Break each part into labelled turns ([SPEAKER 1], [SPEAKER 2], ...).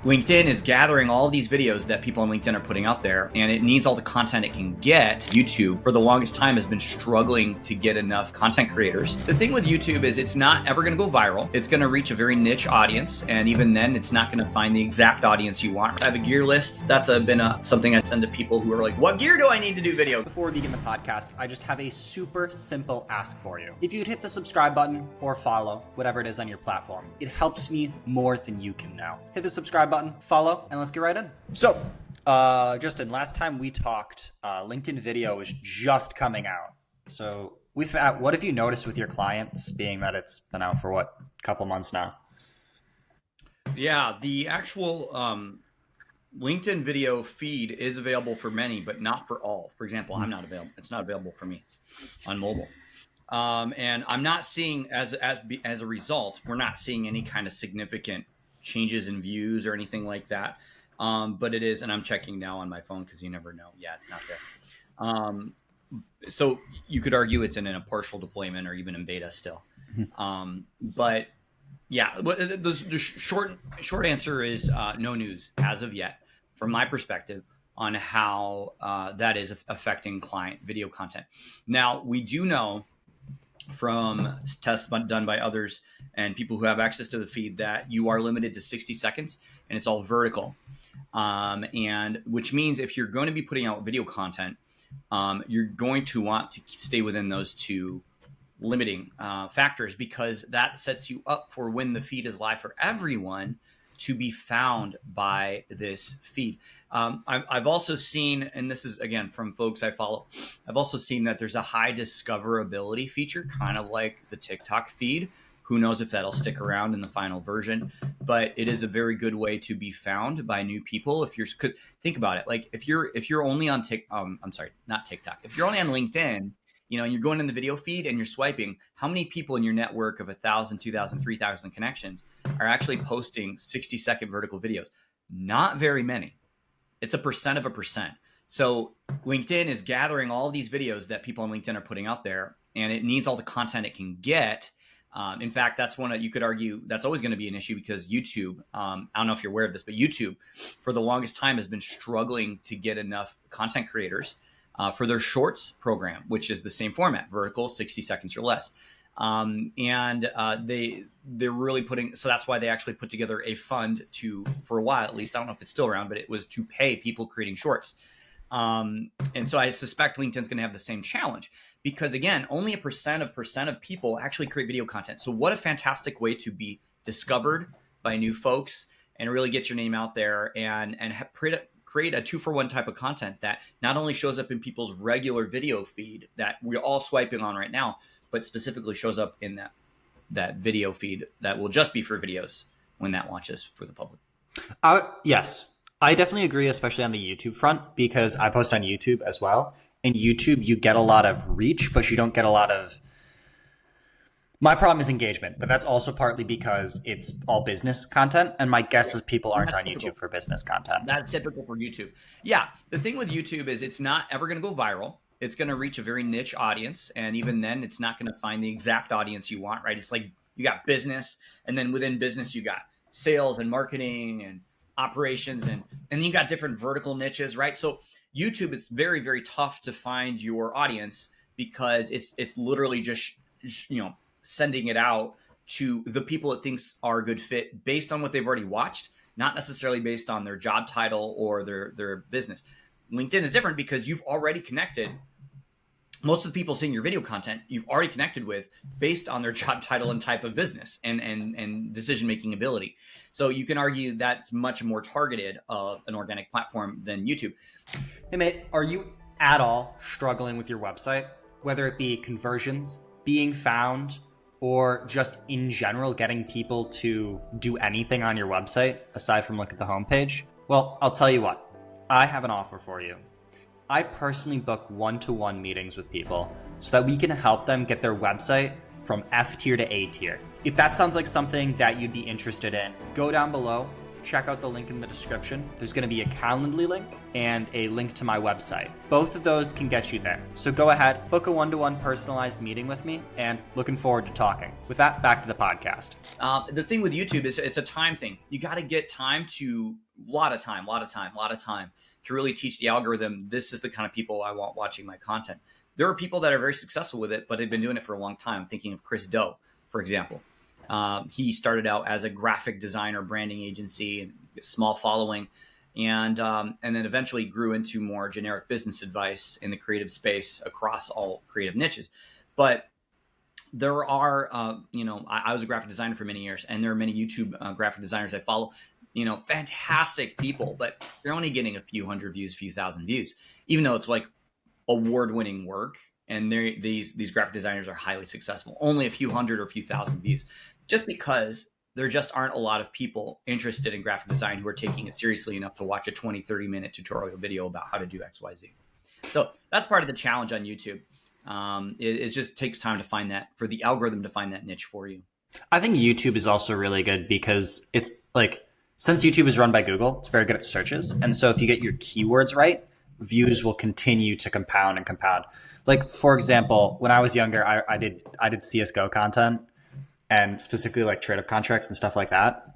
[SPEAKER 1] LinkedIn is gathering all these videos that people on LinkedIn are putting out there, and it needs all the content it can get. YouTube, for the longest time, has been struggling to get enough content creators. The thing with YouTube is it's not ever going to go viral. It's going to reach a very niche audience, and even then, it's not going to find the exact audience you want. I have a gear list. That's been something I send to people who are like, what gear do I need to do video?
[SPEAKER 2] Before we begin the podcast, I just have a super simple ask for you. If you'd hit the subscribe button or follow, whatever it is on your platform, it helps me more than you can know. Hit the subscribe button, follow, and let's get right in. So, Justin, last time we talked, LinkedIn video was just coming out. So with that, what have you noticed with your clients, being that it's been out for a couple months now?
[SPEAKER 1] Yeah, the actual LinkedIn video feed is available for many, but not for all. For example, I'm not available. It's not available for me on mobile. And I'm not seeing, as a result, we're not seeing any kind of significant changes in views or anything like that. But it is, and I'm checking now on my phone because you never know. Yeah, it's not there. So you could argue it's in a partial deployment or even in beta still. But yeah, the short answer is no news as of yet, from my perspective, on how that is affecting client video content. Now, we do know from tests done by others and people who have access to the feed that you are limited to 60 seconds and it's all vertical. And which means if you're going to be putting out video content, you're going to want to stay within those two limiting factors, because that sets you up for when the feed is live for everyone to be found by this feed. I've also seen, and this is again from folks I follow, I've also seen that there's a high discoverability feature, kind of like the TikTok feed. Who knows if that'll stick around in the final version, but it is a very good way to be found by new people. Because think about it, like if you're only on not TikTok. If you're only on LinkedIn, and you're going in the video feed and you're swiping, how many people in your network of 1,000, 2,000, 3,000 connections are actually posting 60-second vertical videos? Not very many. It's 1% of 1%. So LinkedIn is gathering all these videos that people on LinkedIn are putting out there, and it needs all the content it can get. In fact, that's you could argue that's always going to be an issue, because YouTube, I don't know if you're aware of this, but YouTube for the longest time has been struggling to get enough content creators for their shorts program, which is the same format, vertical, 60 seconds or less. They're really so that's why they actually put together a fund for a while, at least, I don't know if it's still around, but it was to pay people creating shorts. And so I suspect LinkedIn's going to have the same challenge, because again, only 1% of people actually create video content. So what a fantastic way to be discovered by new folks and really get your name out there and create a 2-for-1 type of content that not only shows up in people's regular video feed that we're all swiping on right now, but specifically shows up in that video feed that will just be for videos when that launches for the public.
[SPEAKER 2] Yes, I definitely agree, especially on the YouTube front, because I post on YouTube as well. In YouTube, you get a lot of reach, but you don't get a lot of... My problem is engagement, but that's also partly because it's all business content. And my guess is people aren't on YouTube for business content.
[SPEAKER 1] That's typical for YouTube. Yeah. The thing with YouTube is it's not ever going to go viral. It's going to reach a very niche audience. And even then, it's not going to find the exact audience you want, right? It's like you got business, and then within business, you got sales and marketing and operations, and then you got different vertical niches, right? So YouTube is very, very tough to find your audience, because it's literally just, sending it out to the people it thinks are a good fit based on what they've already watched, not necessarily based on their job title or their business. LinkedIn is different because you've already connected. Most of the people seeing your video content, you've already connected with based on their job title and type of business and decision-making ability. So you can argue that's much more targeted of an organic platform than YouTube.
[SPEAKER 2] Hey, mate, are you at all struggling with your website, whether it be conversions, being found, or just in general getting people to do anything on your website aside from look at the homepage? Well, I'll tell you what, I have an offer for you. I personally book one-to-one meetings with people so that we can help them get their website from F tier to A tier. If that sounds like something that you'd be interested in, go down below, check out the link in the description. There's going to be a Calendly link and a link to my website. Both of those can get you there. So go ahead, book a one-to-one personalized meeting with me, and looking forward to talking. With that, back to the podcast.
[SPEAKER 1] The thing with YouTube is it's a time thing. You got to get time to a lot of time to really teach the algorithm. This is the kind of people I want watching my content. There are people that are very successful with it, but they've been doing it for a long time. I'm thinking of Chris Do, for example. He started out as a graphic designer, branding agency, small following, and then eventually grew into more generic business advice in the creative space across all creative niches. But there are, I was a graphic designer for many years, and there are many YouTube graphic designers I follow, fantastic people, but they're only getting a few hundred views, few thousand views, even though it's like award-winning work. And these graphic designers are highly successful, only a few hundred or a few thousand views, just because there just aren't a lot of people interested in graphic design who are taking it seriously enough to watch a 20-30 minute tutorial video about how to do XYZ. So that's part of the challenge on YouTube. It just takes time to find that, for the algorithm to find that niche for you.
[SPEAKER 2] I think YouTube is also really good because it's like, since YouTube is run by Google, it's very good at searches. And so if you get your keywords right, views will continue to compound and compound. Like, for example, when I was younger, I did CSGO content, and specifically like trade up contracts and stuff like that.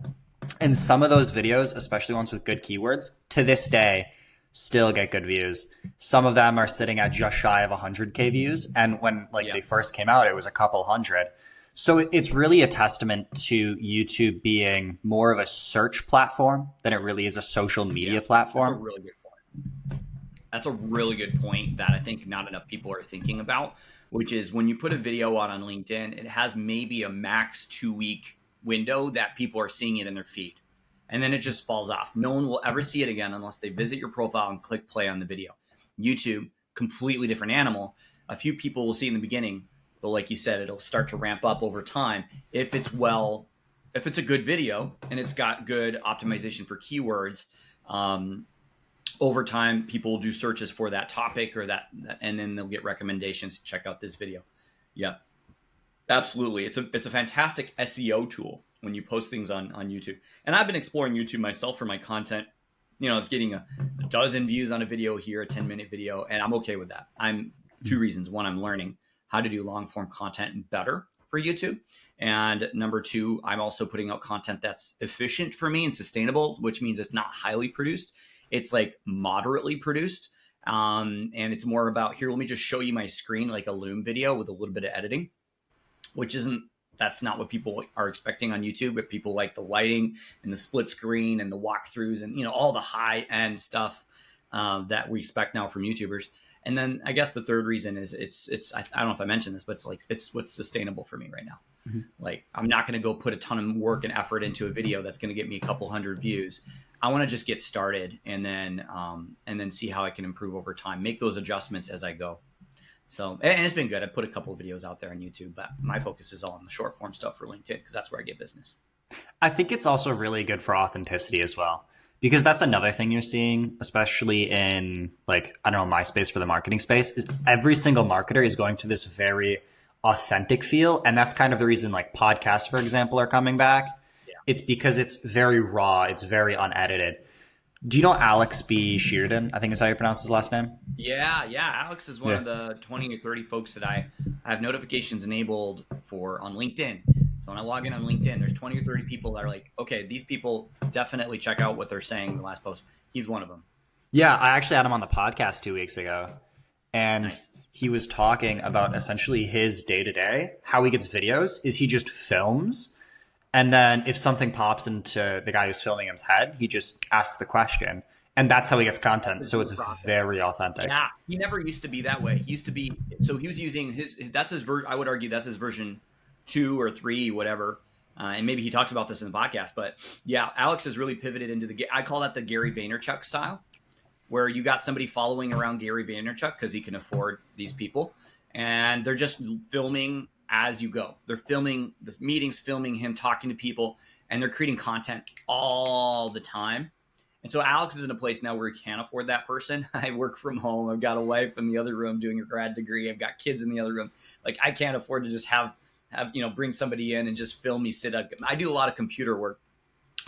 [SPEAKER 2] And some of those videos, especially ones with good keywords, to this day still get good views. Some of them are sitting at just shy of 100K views. And when they first came out, it was a couple hundred. So it's really a testament to YouTube being more of a search platform than it really is a social media platform.
[SPEAKER 1] That's a really good point. That's a really good point that I think not enough people are thinking about, which is when you put a video out on LinkedIn, it has maybe a max 2-week window that people are seeing it in their feed. And then it just falls off. No one will ever see it again unless they visit your profile and click play on the video. YouTube, completely different animal. A few people will see in the beginning, but like you said, it'll start to ramp up over time. If it's a good video and it's got good optimization for keywords, over time, people will do searches for that topic or that, and then they'll get recommendations to check out this video. Yeah, absolutely. It's a fantastic SEO tool when you post things on YouTube. And I've been exploring YouTube myself for my content, getting a dozen views on a video here, a 10-minute video, and I'm okay with that. Two reasons. One, I'm learning how to do long form content better for YouTube. And number two, I'm also putting out content that's efficient for me and sustainable, which means it's not highly produced. It's like moderately produced. And it's more about, here, let me just show you my screen, like a Loom video with a little bit of editing, that's not what people are expecting on YouTube, but people like the lighting and the split screen and the walkthroughs and, all the high end stuff that we expect now from YouTubers. And then I guess the third reason is I don't know if I mentioned this, but it's what's sustainable for me right now. Mm-hmm. Like, I'm not going to go put a ton of work and effort into a video that's going to get me a couple hundred views. I want to just get started and then see how I can improve over time, make those adjustments as I go. So, and it's been good. I put a couple of videos out there on YouTube, but my focus is all on the short form stuff for LinkedIn because that's where I get business.
[SPEAKER 2] I think it's also really good for authenticity as well, because that's another thing you're seeing, especially in my space for the marketing space, is every single marketer is going to this very authentic feel. And that's kind of the reason podcasts, for example, are coming back. Yeah. It's because it's very raw. It's very unedited. Do you know Alex B. Sheardon? I think is how you pronounce his last name.
[SPEAKER 1] Yeah. Alex is one of the 20 or 30 folks that I have notifications enabled for on LinkedIn. So when I log in on LinkedIn, there's 20 or 30 people that are like, okay, these people definitely check out what they're saying in the last post. He's one of them.
[SPEAKER 2] Yeah, I actually had him on the podcast 2 weeks ago. And nice. He was talking about essentially his day-to-day. How he gets videos is he just films. And then if something pops into the guy who's filming him's head, he just asks the question. And that's how he gets content. So it's very authentic.
[SPEAKER 1] Yeah, he never used to be that way. He used to be, so he was using I would argue that's his version 2 or 3, whatever. And maybe he talks about this in the podcast. But yeah, Alex has really pivoted into I call that the Gary Vaynerchuk style, where you got somebody following around Gary Vaynerchuk because he can afford these people. And they're just filming as you go. They're filming this meetings, filming him talking to people, and they're creating content all the time. And so Alex is in a place now where he can't afford that person. I work from home. I've got a wife in the other room doing a grad degree. I've got kids in the other room. I can't afford to just have bring somebody in and just film me sit up. I do a lot of computer work.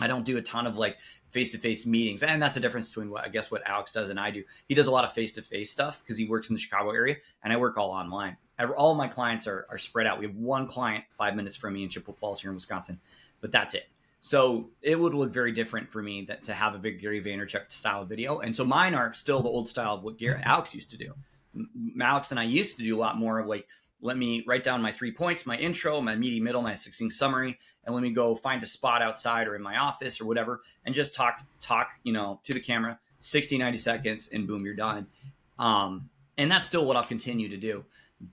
[SPEAKER 1] I don't do a ton of like face-to-face meetings. And that's the difference between what Alex does and I do. He does a lot of face-to-face stuff because he works in the Chicago area, and I work all online. All of my clients are spread out. We have one client 5 minutes from me in Chippewa Falls here in Wisconsin, but that's it. So it would look very different for me to have a big Gary Vaynerchuk style video. And so mine are still the old style of what Alex used to do. Alex and I used to do a lot more of like, let me write down my 3 points, my intro, my meaty middle, my succinct summary, and let me go find a spot outside or in my office or whatever, and just talk, to the camera, 60, 90 seconds, and boom, you're done. And that's still what I'll continue to do.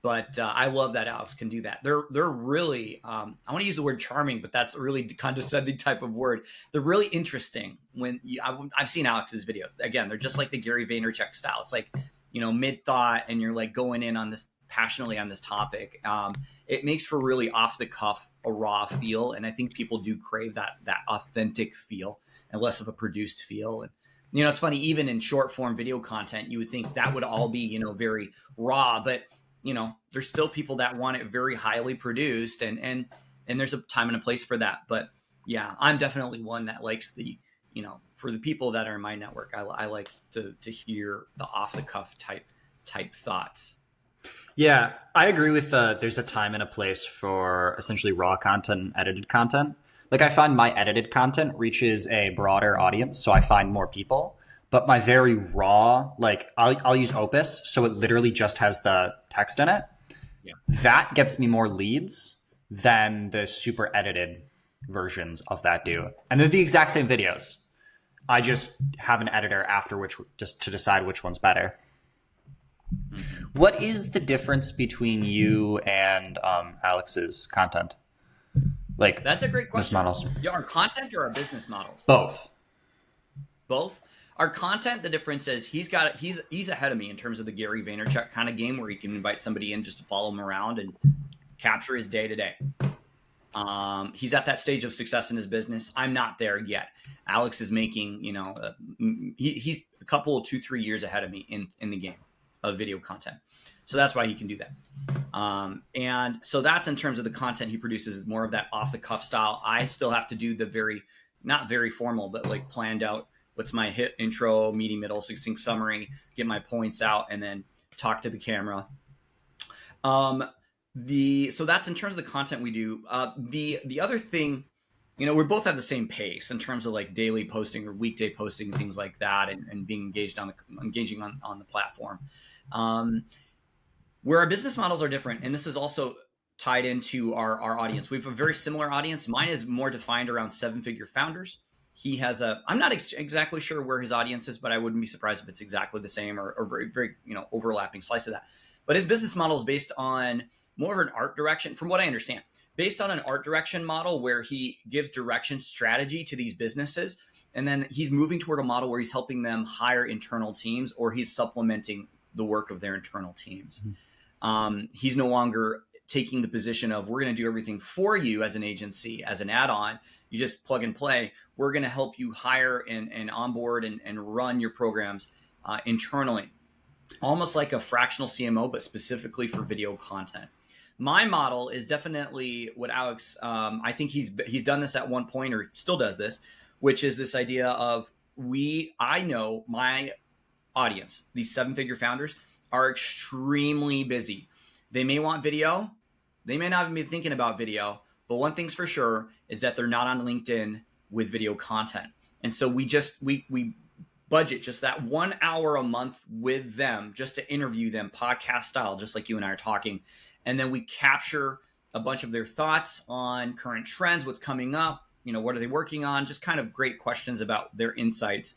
[SPEAKER 1] But I love that Alex can do that. They're really, I want to use the word charming, but that's a really condescending type of word. They're really interesting. I've seen Alex's videos. Again, they're just like the Gary Vaynerchuk style. It's like, mid thought, and you're like going in on this passionately on this topic. It makes for really off the cuff, a raw feel. And I think people do crave that authentic feel and less of a produced feel. And, it's funny, even in short form video content, you would think that would all be, very raw, but there's still people that want it very highly produced, and there's a time and a place for that. But yeah, I'm definitely one that likes the, for the people that are in my network, I like to hear the off the cuff type thoughts.
[SPEAKER 2] Yeah, I agree with there's a time and a place for essentially raw content and edited content. Like I find my edited content reaches a broader audience, so I find more people. But my very raw, like I'll use Opus, so it literally just has the text in it.
[SPEAKER 1] Yeah.
[SPEAKER 2] That gets me more leads than the super edited versions of that do. And they're the exact same videos. I just have an editor after which just to decide which one's better. Mm-hmm. What is the difference between you and Alex's content? Like,
[SPEAKER 1] that's a great question.
[SPEAKER 2] Business models.
[SPEAKER 1] Yeah, our content or our business models?
[SPEAKER 2] Both.
[SPEAKER 1] Our content, the difference is he's ahead of me in terms of the Gary Vaynerchuk kind of game where he can invite somebody in just to follow him around and capture his day to day. He's at that stage of success in his business. I'm not there yet. Alex is making, he's a couple, 2-3 years ahead of me in the game of video content. So that's why he can do that. And so that's in terms of the content he produces, more of that off the cuff style. I still have to do the not very formal, but like planned out. What's my hit intro, meaty middle, succinct summary, get my points out, and then talk to the camera. So that's in terms of the content we do. The other thing, we both have the same pace in terms of like daily posting or weekday posting and things like that, and being engaging on the platform. Where our business models are different, and this is also tied into our audience. We have a very similar audience. Mine is more defined around 7-figure founders. He has I'm not exactly sure where his audience is, but I wouldn't be surprised if it's exactly the same or very, very, overlapping slice of that. But his business model is based on more of an art direction, from what I understand, based on an art direction model where he gives direction strategy to these businesses. And then he's moving toward a model where he's helping them hire internal teams, or he's supplementing the work of their internal teams. Mm-hmm. He's no longer taking the position of, we're going to do everything for you as an agency, as an add-on. You just plug and play. We're going to help you hire and onboard and run your programs internally, almost like a fractional CMO, but specifically for video content. My model is definitely what Alex, I think he's done this at one point, or still does this, which is this idea of I know my audience, these 7-figure founders, are extremely busy. They may want video. They may not even be thinking about video. But one thing's for sure is that they're not on LinkedIn with video content. And so we budget just that 1 hour a month with them just to interview them podcast style, just like you and I are talking. And then we capture a bunch of their thoughts on current trends, what's coming up, what are they working on? Just kind of great questions about their insights.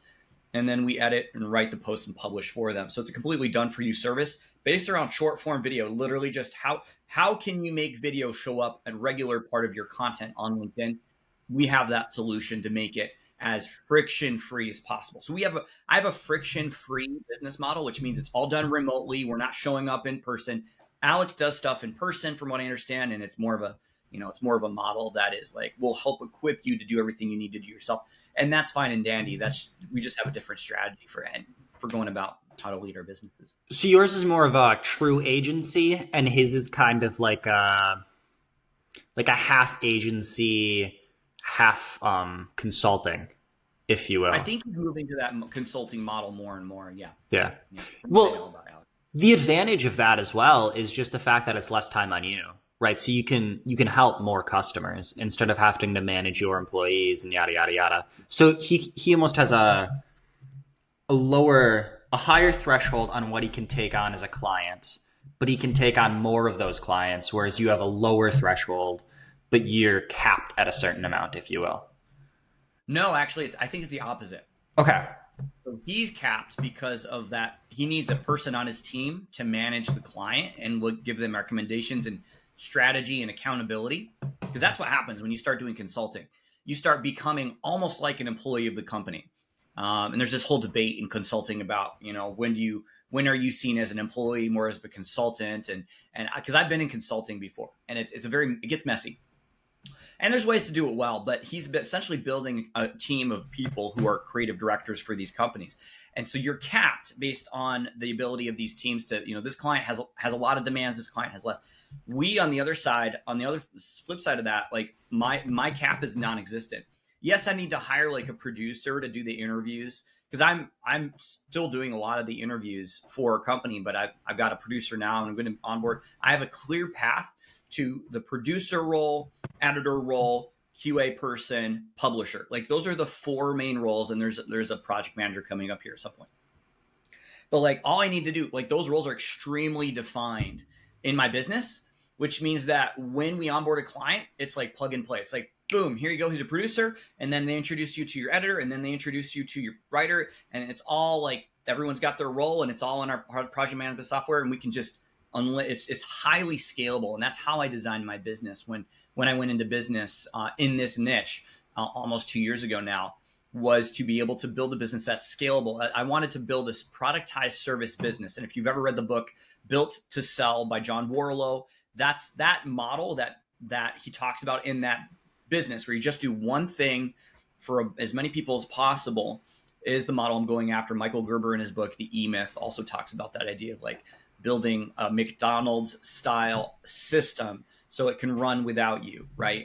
[SPEAKER 1] And then we edit and write the post and publish for them. So it's a completely done for you service based around short form video, literally just how can you make video show up a regular part of your content on LinkedIn? We have that solution to make it as friction-free as possible. So I have a friction-free business model, which means it's all done remotely. We're not showing up in person. Alex does stuff in person from what I understand. And it's more of a model that is like, will help equip you to do everything you need to do yourself. And that's fine and dandy. We just have a different strategy for going about how to lead our businesses.
[SPEAKER 2] So yours is more of a true agency, and his is kind of like a half agency, half consulting, if you
[SPEAKER 1] I
[SPEAKER 2] will.
[SPEAKER 1] think he's moving to that consulting model more and more. Yeah.
[SPEAKER 2] Yeah.
[SPEAKER 1] Yeah. From what I know
[SPEAKER 2] Well,
[SPEAKER 1] about Alex.
[SPEAKER 2] the advantage of that as well is just the fact that it's less time on you, right? So you can help more customers instead of having to manage your employees and yada yada yada. So he almost has a higher threshold on what he can take on as a client, but he can take on more of those clients, whereas you have a lower threshold, but you're capped at a certain amount, if you will.
[SPEAKER 1] No, actually, I think it's the opposite.
[SPEAKER 2] Okay.
[SPEAKER 1] So he's capped because of that. He needs a person on his team to manage the client and will give them recommendations and strategy and accountability. Because that's what happens when you start doing consulting. You start becoming almost like an employee of the company. And there's this whole debate in consulting about, when are you seen as an employee more as a consultant? And because I've been in consulting before, and it gets messy. And there's ways to do it well, but he's essentially building a team of people who are creative directors for these companies. And so you're capped based on the ability of these teams to, this client has a lot of demands, this client has less. We on the other flip side of that, like my cap is non-existent. Yes, I need to hire like a producer to do the interviews because I'm still doing a lot of the interviews for a company, but I've got a producer now and I'm going to onboard. I have a clear path to the producer role, editor role, QA person, publisher. Like those are the four main roles, and there's a project manager coming up here at some point. But like all I need to do, like those roles are extremely defined in my business, which means that when we onboard a client, it's like plug and play. It's like boom, here you go, he's a producer, and then they introduce you to your editor, and then they introduce you to your writer, and it's all like everyone's got their role, and it's all in our project management software, and we can just it's highly scalable, and that's how I designed my business when I went into business in this niche almost 2 years ago now, was to be able to build a business that's scalable. I wanted to build this productized service business, and if you've ever read the book Built to Sell by John Warlow, that's that model that he talks about in that business, where you just do one thing for as many people as possible, is the model I'm going after. Michael Gerber in his book The E-Myth also talks about that idea of like building a McDonald's style system so it can run without you, right?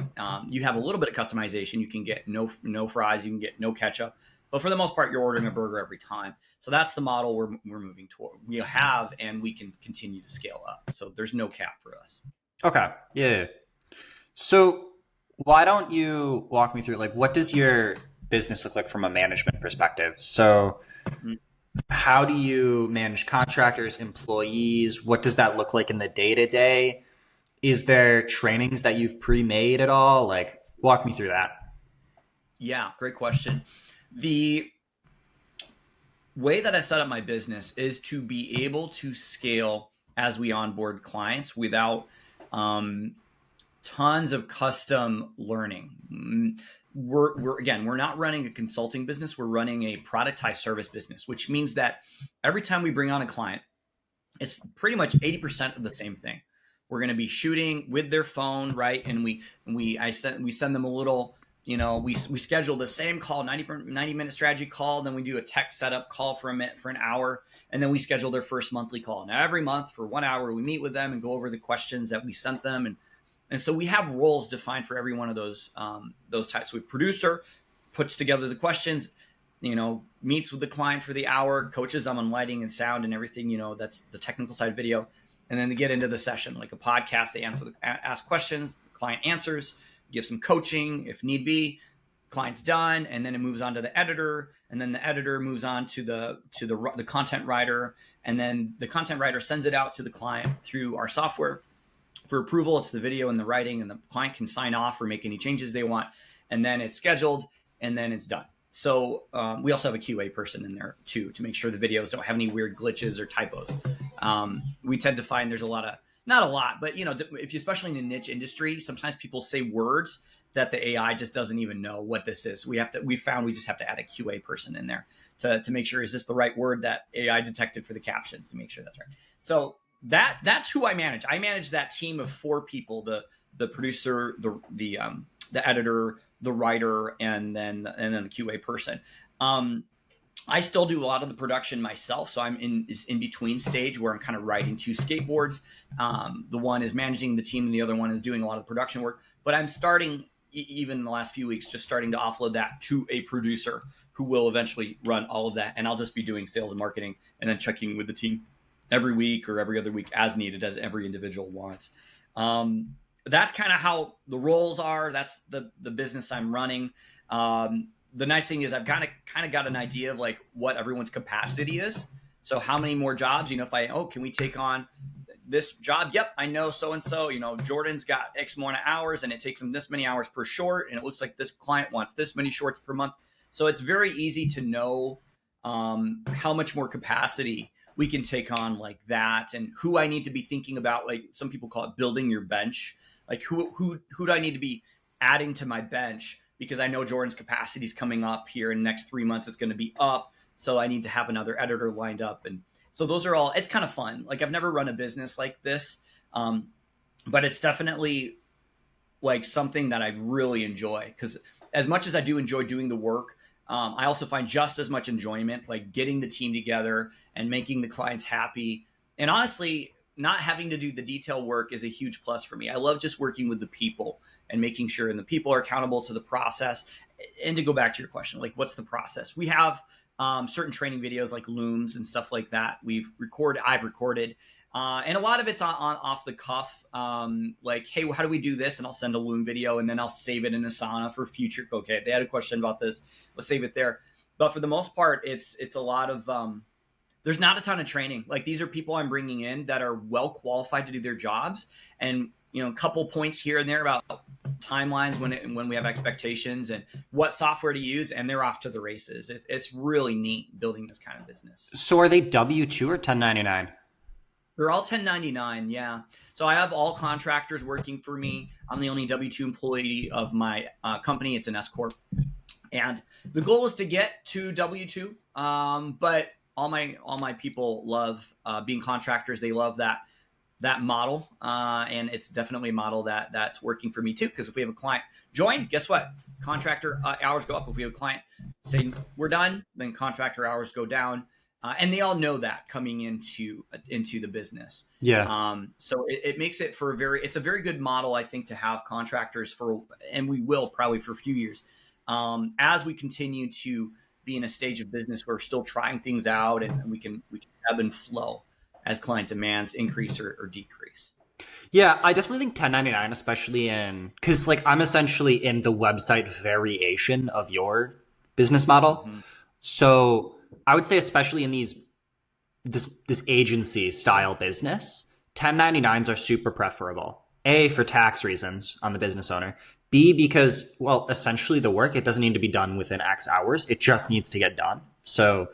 [SPEAKER 1] You have a little bit of customization. You can get no fries, you can get no ketchup, but for the most part, you're ordering a burger every time. So that's the model we're moving toward. We have, and we can continue to scale up. So there's no cap for us.
[SPEAKER 2] Okay. Yeah. So why don't you walk me through, like, what does your business look like from a management perspective? So how do you manage contractors, employees? What does that look like in the day to day? Is there trainings that you've pre-made at all? Like, walk me through that.
[SPEAKER 1] Yeah, great question. The way that I set up my business is to be able to scale as we onboard clients without tons of custom learning. We're not running a consulting business. We're running a productized service business, which means that every time we bring on a client, it's pretty much 80% of the same thing. We're going to be shooting with their phone, right? And we send them a little, we schedule the same call, 90-minute strategy call. Then we do a tech setup call for an hour. And then we schedule their first monthly call. Now, every month for 1 hour, we meet with them and go over the questions that we sent them. And so we have roles defined for every one of those types. So producer puts together the questions, meets with the client for the hour, coaches them on lighting and sound and everything, that's the technical side of video. And then they get into the session, like a podcast, they ask questions, the client answers, give some coaching if need be, client's done. And then it moves on to the editor. And then the editor moves on to the content writer. And then the content writer sends it out to the client through our software for approval. It's the video and the writing, and the client can sign off or make any changes they want. And then it's scheduled, and then it's done. So we also have a QA person in there too, to make sure the videos don't have any weird glitches or typos. We tend to find there's not a lot, but if you, especially in a niche industry, sometimes people say words that the AI just doesn't even know what this is. We just have to add a QA person in there to make sure, is this the right word that AI detected for the captions, to make sure that's right. So that's who I manage. I manage that team of 4 people: the producer, the editor, the writer, and then the QA person. I still do a lot of the production myself, so I'm in between stage where I'm kind of riding 2 skateboards. The one is managing the team, and the other one is doing a lot of the production work. But I'm starting, even in the last few weeks, just starting to offload that to a producer who will eventually run all of that. And I'll just be doing sales and marketing and then checking with the team every week or every other week as needed, as every individual wants. That's kind of how the roles are. That's the business I'm running. The nice thing is I've kind of got an idea of like what everyone's capacity is. So how many more jobs, can we take on this job? Yep, I know so-and-so, Jordan's got X amount of hours and it takes him this many hours per short. And it looks like this client wants this many shorts per month. So it's very easy to know how much more capacity we can take on like that, and who I need to be thinking about. Like some people call it building your bench. Like who do I need to be adding to my bench, because I know Jordan's capacity is coming up here in the next 3 months. It's going to be up. So I need to have another editor lined up. And so those are all, it's kind of fun. Like I've never run a business like this, but it's definitely like something that I really enjoy, because as much as I do enjoy doing the work, I also find just as much enjoyment like getting the team together and making the clients happy. And honestly, not having to do the detail work is a huge plus for me. I love just working with the people and making sure and the people are accountable to the process. And to go back to your question, like what's the process? We have certain training videos like Looms and stuff like that. I've recorded. And a lot of it's on off the cuff. Like, hey, how do we do this? And I'll send a Loom video and then I'll save it in Asana for future. Okay, they had a question about this. Let's save it there. But for the most part, it's a lot of, there's not a ton of training. Like these are people I'm bringing in that are well qualified to do their jobs. And, a couple points here and there about timelines when we have expectations and what software to use, and they're off to the races. It's really neat building this kind of business.
[SPEAKER 2] So are they W-2 or 1099?
[SPEAKER 1] They're all 1099, yeah. So I have all contractors working for me. I'm the only W-2 employee of my company. It's an S Corp. And the goal is to get to W-2, but all my people love being contractors. They love that model, and it's definitely a model that's working for me too. Because if we have a client join, guess what? Contractor hours go up. If we have a client say we're done, then contractor hours go down, and they all know that coming into the business.
[SPEAKER 2] Yeah.
[SPEAKER 1] So it makes it it's a very good model, I think, to have contractors and we will probably for a few years, as we continue to be in a stage of business where we're still trying things out, and we can ebb and flow as client demands increase or decrease.
[SPEAKER 2] Yeah, I definitely think 1099, especially because like I'm essentially in the website variation of your business model.
[SPEAKER 1] Mm-hmm.
[SPEAKER 2] So I would say, especially in this agency style business, 1099s are super preferable. A, for tax reasons on the business owner. B, because, well, essentially the work, it doesn't need to be done within X hours. It just needs to get done. So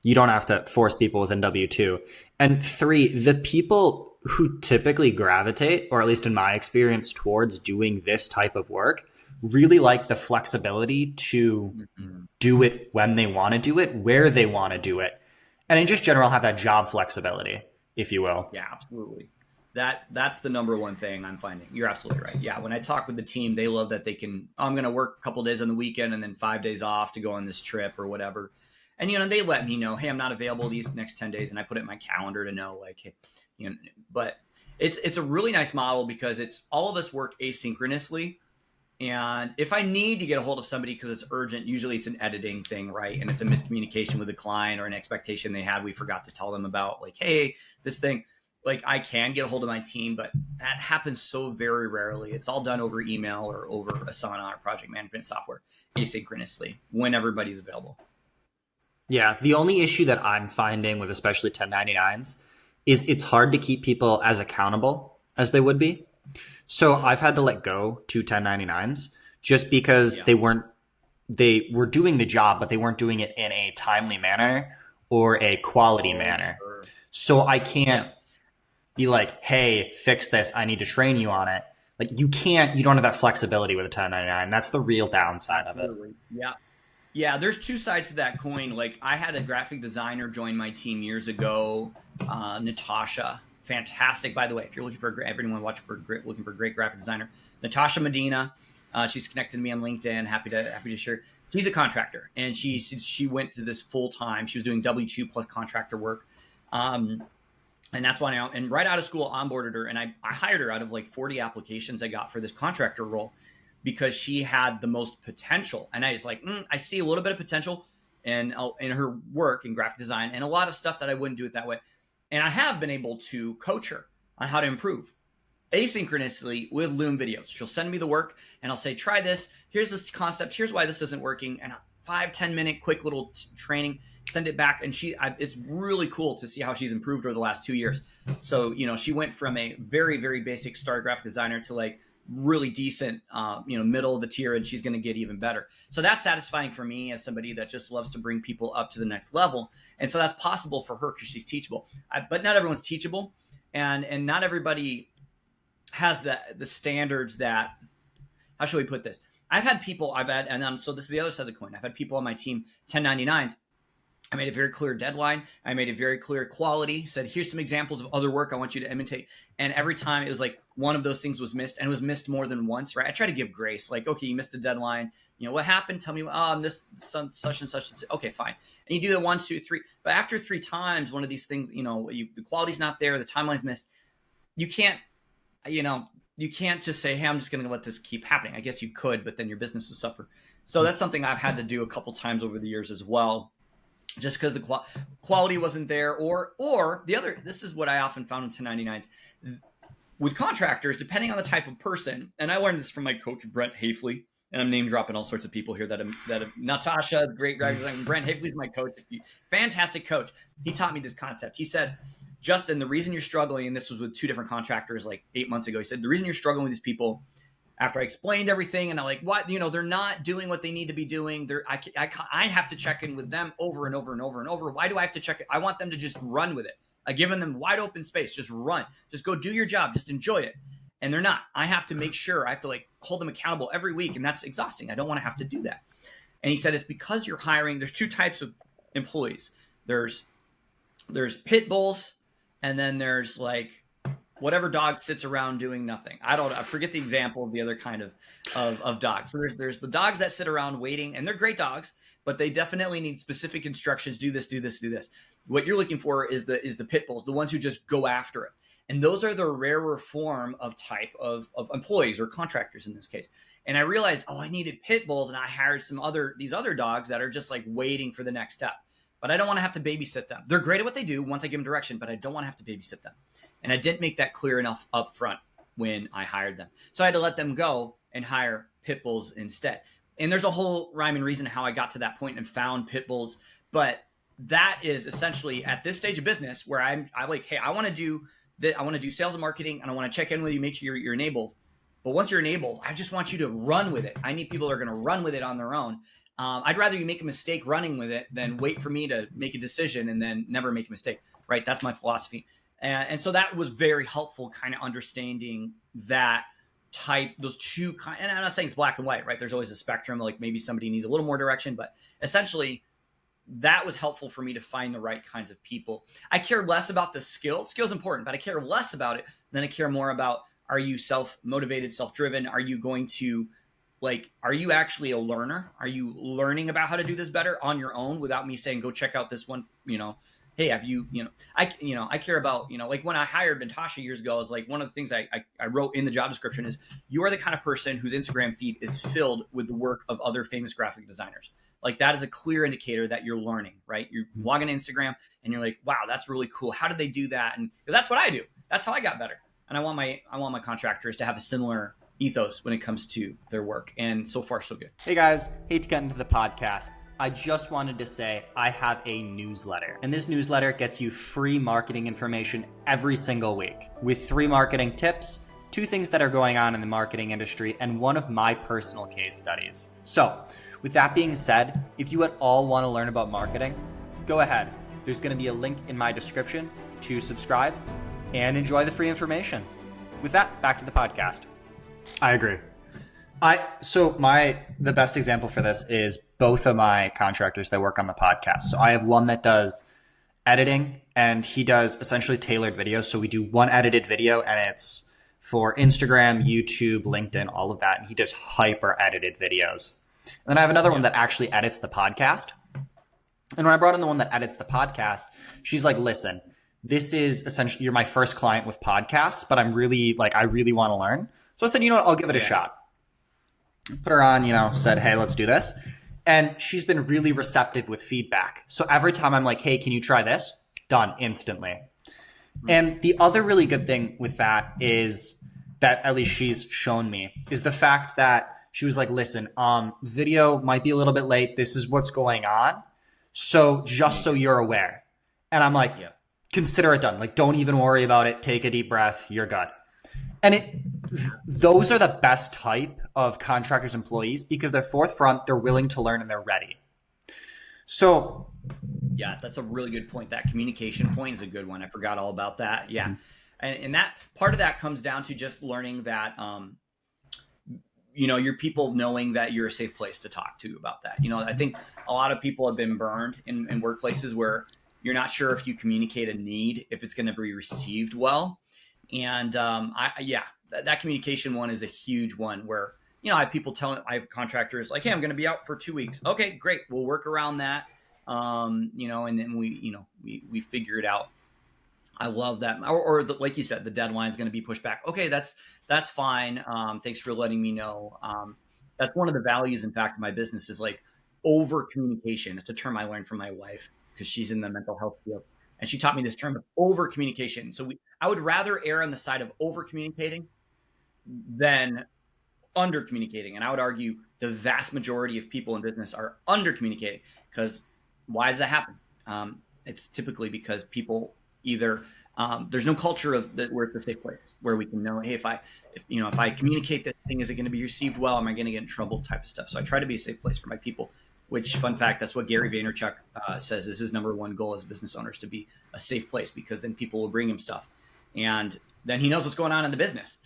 [SPEAKER 2] you don't have to force people within W-2. And 3, the people who typically gravitate, or at least in my experience, towards doing this type of work really like the flexibility to do it when they want to do it, where they want to do it. And in just general, have that job flexibility, if you will.
[SPEAKER 1] Yeah, absolutely. That's the number one thing I'm finding. You're absolutely right. Yeah, when I talk with the team, they love that they can, I'm going to work a couple of days on the weekend and then 5 days off to go on this trip or whatever. And, they let me know, hey, I'm not available these next 10 days. And I put it in my calendar to know, like, hey, but it's a really nice model because it's all of us work asynchronously. And if I need to get a hold of somebody because it's urgent, usually it's an editing thing, right? And it's a miscommunication with the client or an expectation they had we forgot to tell them about, like, hey, this thing, like I can get a hold of my team, but that happens so very rarely. It's all done over email or over Asana or project management software asynchronously when everybody's available.
[SPEAKER 2] Yeah, the only issue that I'm finding with especially 1099s is it's hard to keep people as accountable as they would be. So I've had to let go 2 1099s just because they were doing the job, but they weren't doing it in a timely manner or a quality manner. Sure. So I can't be like, hey, fix this. I need to train you on it. Like you don't have that flexibility with a 1099. That's the real downside of it.
[SPEAKER 1] Yeah. Yeah, there's two sides to that coin. Like I had a graphic designer join my team years ago, Natasha. Fantastic, by the way. If you're looking for everyone looking for a great graphic designer, Natasha Medina, she's connected to me on LinkedIn. Happy to share. She's a contractor, and she went to this full time. She was doing W-2 plus contractor work, and that's why now. And right out of school, onboarded her, and I hired her out of like 40 applications I got for this contractor role. because she had the most potential. And I was like, I see a little bit of potential in her work in graphic design and a lot of stuff that I wouldn't do it that way. And I have been able to coach her on how to improve asynchronously with Loom videos. She'll send me the work and I'll say, try this. Here's this concept. Here's why this isn't working. And a 5-10 minute quick little training, send it back. And it's really cool to see how she's improved over the last 2 years. So, she went from a very, very basic start graphic designer to like really decent, middle of the tier, and she's going to get even better. So that's satisfying for me as somebody that just loves to bring people up to the next level. And so that's possible for her because she's teachable. But not everyone's teachable, and not everybody has the standards that, how should we put this? So this is the other side of the coin. I've had people on my team, 1099s. I made a very clear deadline. I made a very clear quality, said, here's some examples of other work I want you to imitate. And every time it was like one of those things was missed, and it was missed more than once, right? I try to give grace, like, okay, you missed a deadline. What happened? Tell me, I'm this such and such. Okay, fine. And you do it 1, 2, 3. But after 3 times, one of these things, the quality's not there, the timeline's missed. You can't just say, hey, I'm just going to let this keep happening. I guess you could, but then your business will suffer. So that's something I've had to do a couple times over the years as well, just because the quality wasn't there. Or the other, this is what I often found in 1099s. With contractors, depending on the type of person, and I learned this from my coach, Brent Hafley, and I'm name dropping all sorts of people here that Natasha, great graphic designer. Brent Hafley's my coach, fantastic coach. He taught me this concept. He said, Justin, the reason you're struggling, and this was with 2 different contractors like 8 months ago, he said, the reason you're struggling with these people, after I explained everything and I'm like, what, they're not doing what they need to be doing. I have to check in with them over and over and over and over. Why do I have to check it? I want them to just run with it. I've given them wide open space. Just run. Just go do your job. Just enjoy it. And they're not. I have to make sure. I have to like hold them accountable every week. And that's exhausting. I don't want to have to do that. And he said, it's because you're hiring. There's 2 types of employees. There's pit bulls, and then there's like whatever dog sits around doing nothing. I forget the example of the other kind of dog. So there's the dogs that sit around waiting, and they're great dogs, but they definitely need specific instructions. Do this, do this, do this. What you're looking for is the pit bulls, the ones who just go after it. And those are the rarer form of type of employees or contractors in this case. And I realized, I needed pit bulls, and I hired these other dogs that are just like waiting for the next step. But I don't want to have to babysit them. They're great at what they do once I give them direction, but I don't want to have to babysit them. And I didn't make that clear enough up front when I hired them. So I had to let them go and hire pit bulls instead. And there's a whole rhyme and reason how I got to that point and found pit bulls. But that is essentially at this stage of business where I'm like, hey, I want to do sales and marketing, and I want to check in with you, make sure you're enabled. But once you're enabled, I just want you to run with it. I need people that are going to run with it on their own. I'd rather you make a mistake running with it than wait for me to make a decision and then never make a mistake, right? That's my philosophy. And so that was very helpful, kind of understanding that those 2 and I'm not saying it's black and white, right? There's always a spectrum, like maybe somebody needs a little more direction, but essentially that was helpful for me to find the right kinds of people. I care less about the skill. Skill is important, but I care less about it than I care more about, are you self-motivated, self-driven? Are you going to are you actually a learner? Are you learning about how to do this better on your own without me saying, go check out this one, hey, have you, I care about, like when I hired Natasha years ago, it's like one of the things I wrote in the job description is, you are the kind of person whose Instagram feed is filled with the work of other famous graphic designers. Like that is a clear indicator that you're learning, right? You're logging Instagram and you're like, wow, that's really cool. How did they do that? And that's what I do. That's how I got better. And I want my contractors to have a similar ethos when it comes to their work. And so far, so good.
[SPEAKER 2] Hey guys, hate to get into the podcast. I just wanted to say I have a newsletter, and this newsletter gets you free marketing information every single week with 3 marketing tips, 2 things that are going on in the marketing industry, and one of my personal case studies. So with that being said, if you at all want to learn about marketing, go ahead. There's going to be a link in my description to subscribe and enjoy the free information. With that, back to the podcast. I agree. The best example for this is both of my contractors that work on the podcast. So I have one that does editing, and he does essentially tailored videos. So we do one edited video, and it's for Instagram, YouTube, LinkedIn, all of that. And he does hyper edited videos. And then I have another one that actually edits the podcast. And when I brought in the one that edits the podcast, she's like, listen, this is essentially, you're my first client with podcasts, but I really want to learn. So I said, you know what, I'll give it a shot. Put her on, said, hey, let's do this. And she's been really receptive with feedback. So every time I'm like, hey, can you try this? Done instantly. And the other really good thing with that is that at least she's shown me is the fact that she was like, listen, video might be a little bit late. This is what's going on. So just so you're aware. And I'm like,
[SPEAKER 1] Yeah.
[SPEAKER 2] consider it done. Like, don't even worry about it. Take a deep breath. You're good. And those are the best type of contractors employees because they're forthfront, they're willing to learn, and they're ready. So
[SPEAKER 1] Yeah, that's a really good point. That communication point is a good one. I forgot all about that. Yeah. And that part of that comes down to just learning that, your people knowing that you're a safe place to talk to about that. I think a lot of people have been burned in workplaces where you're not sure if you communicate a need, if it's going to be received well. And that communication one is a huge one where, I have people I have contractors like, hey, I'm going to be out for 2 weeks. Okay, great. We'll work around that. And then we figure it out. I love that. Like you said, the deadline is going to be pushed back. Okay, that's fine. Thanks for letting me know. That's one of the values, in fact, of my business is like over communication. It's a term I learned from my wife because she's in the mental health field. And she taught me this term of over communication. So I would rather err on the side of over communicating than under communicating. And I would argue the vast majority of people in business are under communicating because why does that happen? It's typically because people either there's no culture of that where it's a safe place where we can know, hey, if I communicate this thing, is it going to be received well? Am I going to get in trouble? Type of stuff. So I try to be a safe place for my people. Which, fun fact, that's what Gary Vaynerchuk says is his number one goal as business owners, to be a safe place, because then people will bring him stuff, and then he knows what's going on in the business.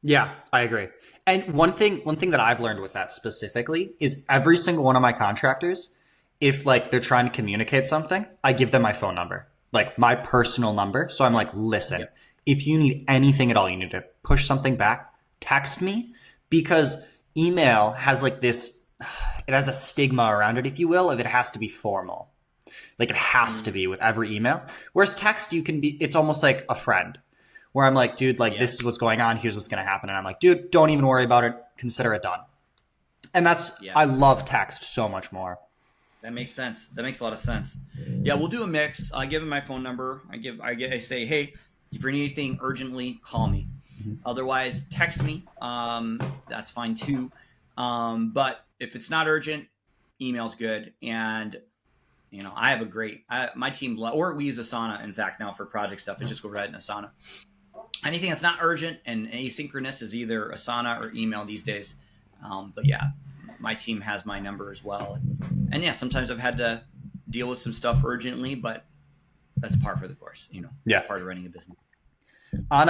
[SPEAKER 2] Yeah, I agree. And one thing that I've learned with that specifically is every single one of my contractors, if like they're trying to communicate something, I give them my phone number, like my personal number. So I'm like, listen,
[SPEAKER 1] Yep.
[SPEAKER 2] if you need anything at all, you need to push something back, text me, because email has like this, it has a stigma around it, if you will, if it has to be formal. Like it has to be with every email. Whereas text, it's almost like a friend where I'm like, dude, like this is what's going on. Here's what's going to happen. And I'm like, dude, don't even worry about it. Consider it done. And I love text so much more.
[SPEAKER 1] That makes sense. That makes a lot of sense. Yeah, we'll do a mix. I give him my phone number. I say, hey, if you need anything urgently, call me. Otherwise, text me. That's fine too. But if it's not urgent, email's good. And I have my team, or we use Asana. In fact, now for project stuff, it just go right in Asana. Anything that's not urgent and asynchronous is either Asana or email these days. But yeah, my team has my number as well. And yeah, sometimes I've had to deal with some stuff urgently, but that's par for the course, part of running a business.
[SPEAKER 2] I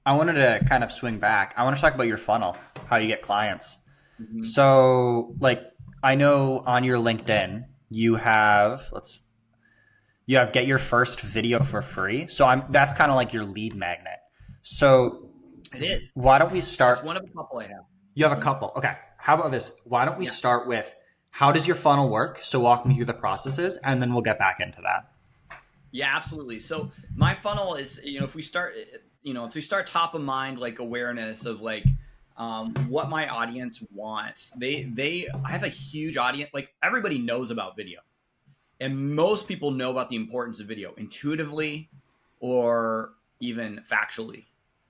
[SPEAKER 2] wanted to kind of swing back. I want to talk about your funnel, how you get clients.
[SPEAKER 1] Mm-hmm.
[SPEAKER 2] So like, I know on your LinkedIn, you have get your first video for free. So that's kind of like your lead magnet. So
[SPEAKER 1] it is.
[SPEAKER 2] Why don't we start?
[SPEAKER 1] It's one of a couple I have.
[SPEAKER 2] You have a couple. Okay. How about this? Why don't we start with how does your funnel work? So walk me through the processes and then we'll get back into that.
[SPEAKER 1] Yeah, absolutely. So my funnel is, if we start top of mind, like awareness of like what my audience wants. I have a huge audience. Like everybody knows about video, and most people know about the importance of video intuitively or even factually.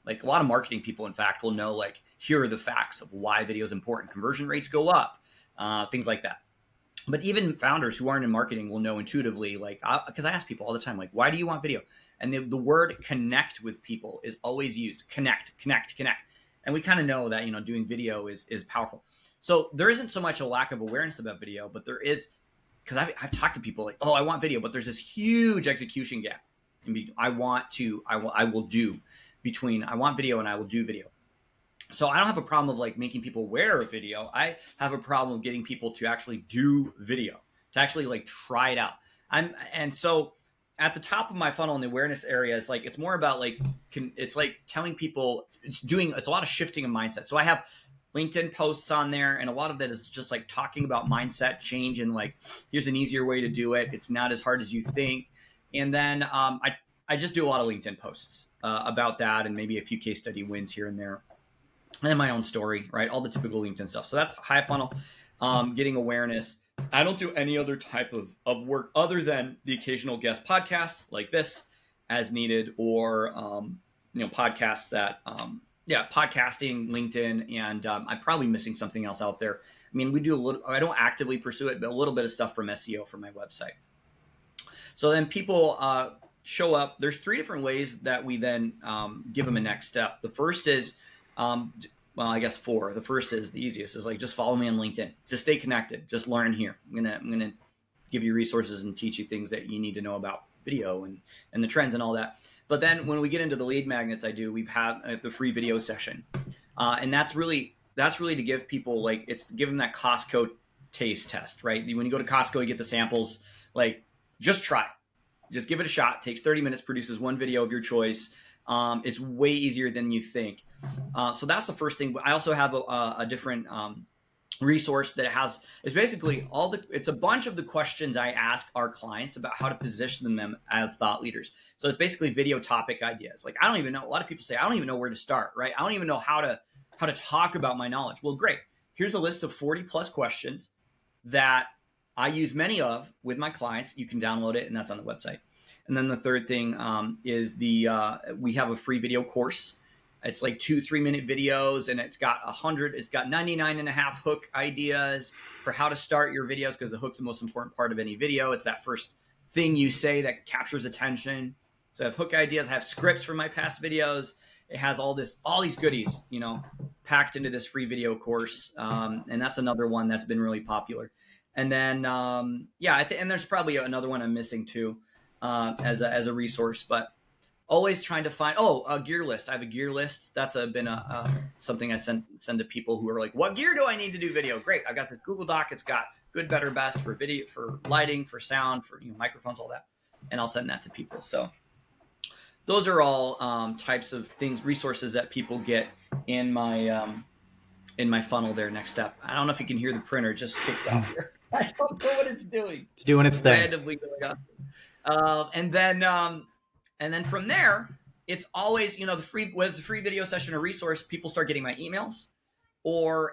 [SPEAKER 1] Like a lot of marketing people, in fact, will know like, here are the facts of why video is important. Conversion rates go up, things like that. But even founders who aren't in marketing will know intuitively, like, because I ask people all the time, like, why do you want video? And the word connect with people is always used. Connect. And we kind of know that, doing video is powerful. So there isn't so much a lack of awareness about video, but there is, because I've talked to people like, oh, I want video, but there's this huge execution gap. I want video and I will do video. So I don't have a problem of like making people aware of video. I have a problem of getting people to actually do video, to actually like try it out. And so at the top of my funnel in the awareness area, it's more about like, it's like telling people, it's a lot of shifting of mindset. So I have LinkedIn posts on there, and a lot of that is just like talking about mindset change and like, here's an easier way to do it. It's not as hard as you think. And then I just do a lot of LinkedIn posts about that, and maybe a few case study wins here and there. and then my own story, right? All the typical LinkedIn stuff. So that's high funnel, getting awareness. I don't do any other type of work other than the occasional guest podcast like this as needed, or, podcasts that, podcasting, LinkedIn, and I'm probably missing something else out there. I mean, we do a little, I don't actively pursue it, but a little bit of stuff from SEO for my website. So then people show up. There's 3 different ways that we then give them a next step. The first is, I guess 4. The first is the easiest, is like, just follow me on LinkedIn. Just stay connected. Just learn here. I'm gonna give you resources and teach you things that you need to know about video and the trends and all that. But then when we get into the lead magnets, we have the free video session, and that's really to give people, like, it's to give them that Costco taste test, right? When you go to Costco, you get the samples. Like, just try. Just give it a shot. It takes 30 minutes, produces 1 video of your choice. It's way easier than you think. So that's the first thing. But I also have a different resource that is basically it's a bunch of the questions I ask our clients about how to position them as thought leaders. So it's basically video topic ideas. Like, I don't even know. A lot of people say, I don't even know where to start, right? I don't even know how to talk about my knowledge. Well, great. Here's a list of 40 plus questions that I use many of with my clients. You can download it, and that's on the website. And then the third thing is we have a free video course. It's like 2-3 minute videos, and it's got 99 and a half hook ideas for how to start your videos, because the hook's the most important part of any video. It's that first thing you say that captures attention. So I have hook ideas. I have scripts from my past videos. It has all these goodies, packed into this free video course. And that's another one that's been really popular. And then, and there's probably another one I'm missing too, as a resource, but always trying to find, a gear list. I have a gear list. That's been something I send to people who are like, what gear do I need to do video? Great. I've got this Google Doc. It's got good, better, best for video, for lighting, for sound, for microphones, all that. And I'll send that to people. So those are all types of things, resources that people get in my funnel there. Next step. I don't know if you can hear the printer just kicked off here. I don't know what it's doing.
[SPEAKER 2] It's doing its thing.
[SPEAKER 1] Randomly going on. And then from there, it's always, when it's a free video session or resource, people start getting my emails, or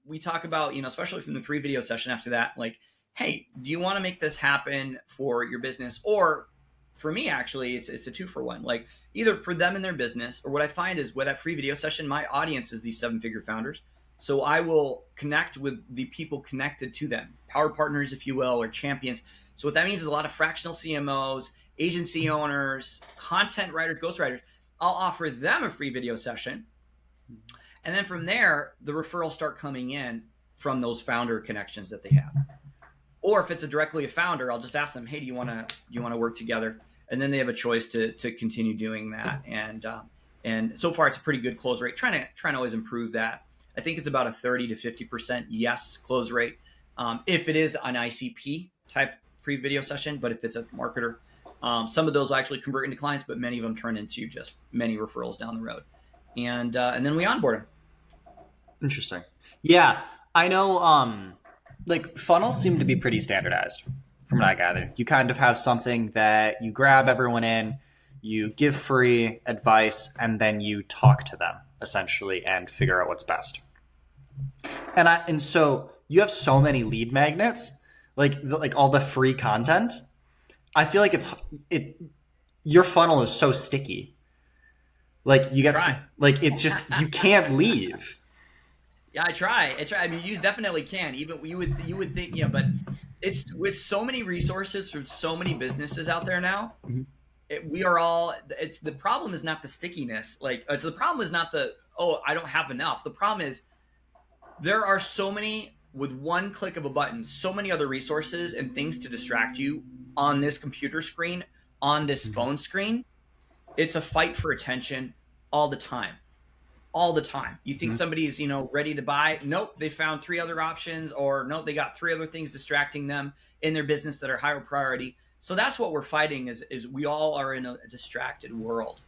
[SPEAKER 1] we talk about, especially from the free video session after that, like, hey, do you want to make this happen for your business? Or for me, actually, it's a 2-for-1, like either for them and their business, or what I find is with that free video session, my audience is these 7-figure founders. So I will connect with the people connected to them, power partners, if you will, or champions. So what that means is a lot of fractional CMOs, agency owners, content writers, ghostwriters. I'll offer them a free video session. And then from there, the referrals start coming in from those founder connections that they have. Or if it's directly a founder, I'll just ask them, hey, do you want to work together? And then they have a choice to continue doing that. And so far, it's a pretty good close rate. Trying to always improve that. I think it's about a 30 to 50% yes close rate if it is an ICP type free video session. But if it's a marketer, some of those will actually convert into clients, but many of them turn into just many referrals down the road. And then we onboard them.
[SPEAKER 2] Interesting. Yeah, I know. Like, funnels seem to be pretty standardized from what I gather. You kind of have something that you grab everyone in, you give free advice, and then you talk to them essentially and figure out what's best. And so you have so many lead magnets, like all the free content. I feel like your funnel is so sticky. Like you get it's just you can't leave.
[SPEAKER 1] Yeah, I try. I mean, you definitely can. Even you would think, but it's with so many resources from so many businesses out there now. Mm-hmm. The problem is not the stickiness. Like the problem is not I don't have enough. The problem is there are so many, with one click of a button, so many other resources and things to distract you on this computer screen, on this phone screen. It's a fight for attention all the time. All the time. You think somebody's, ready to buy? Nope. They found 3 other options, or nope, they got 3 other things distracting them in their business that are higher priority. So that's what we're fighting is we all are in a distracted world.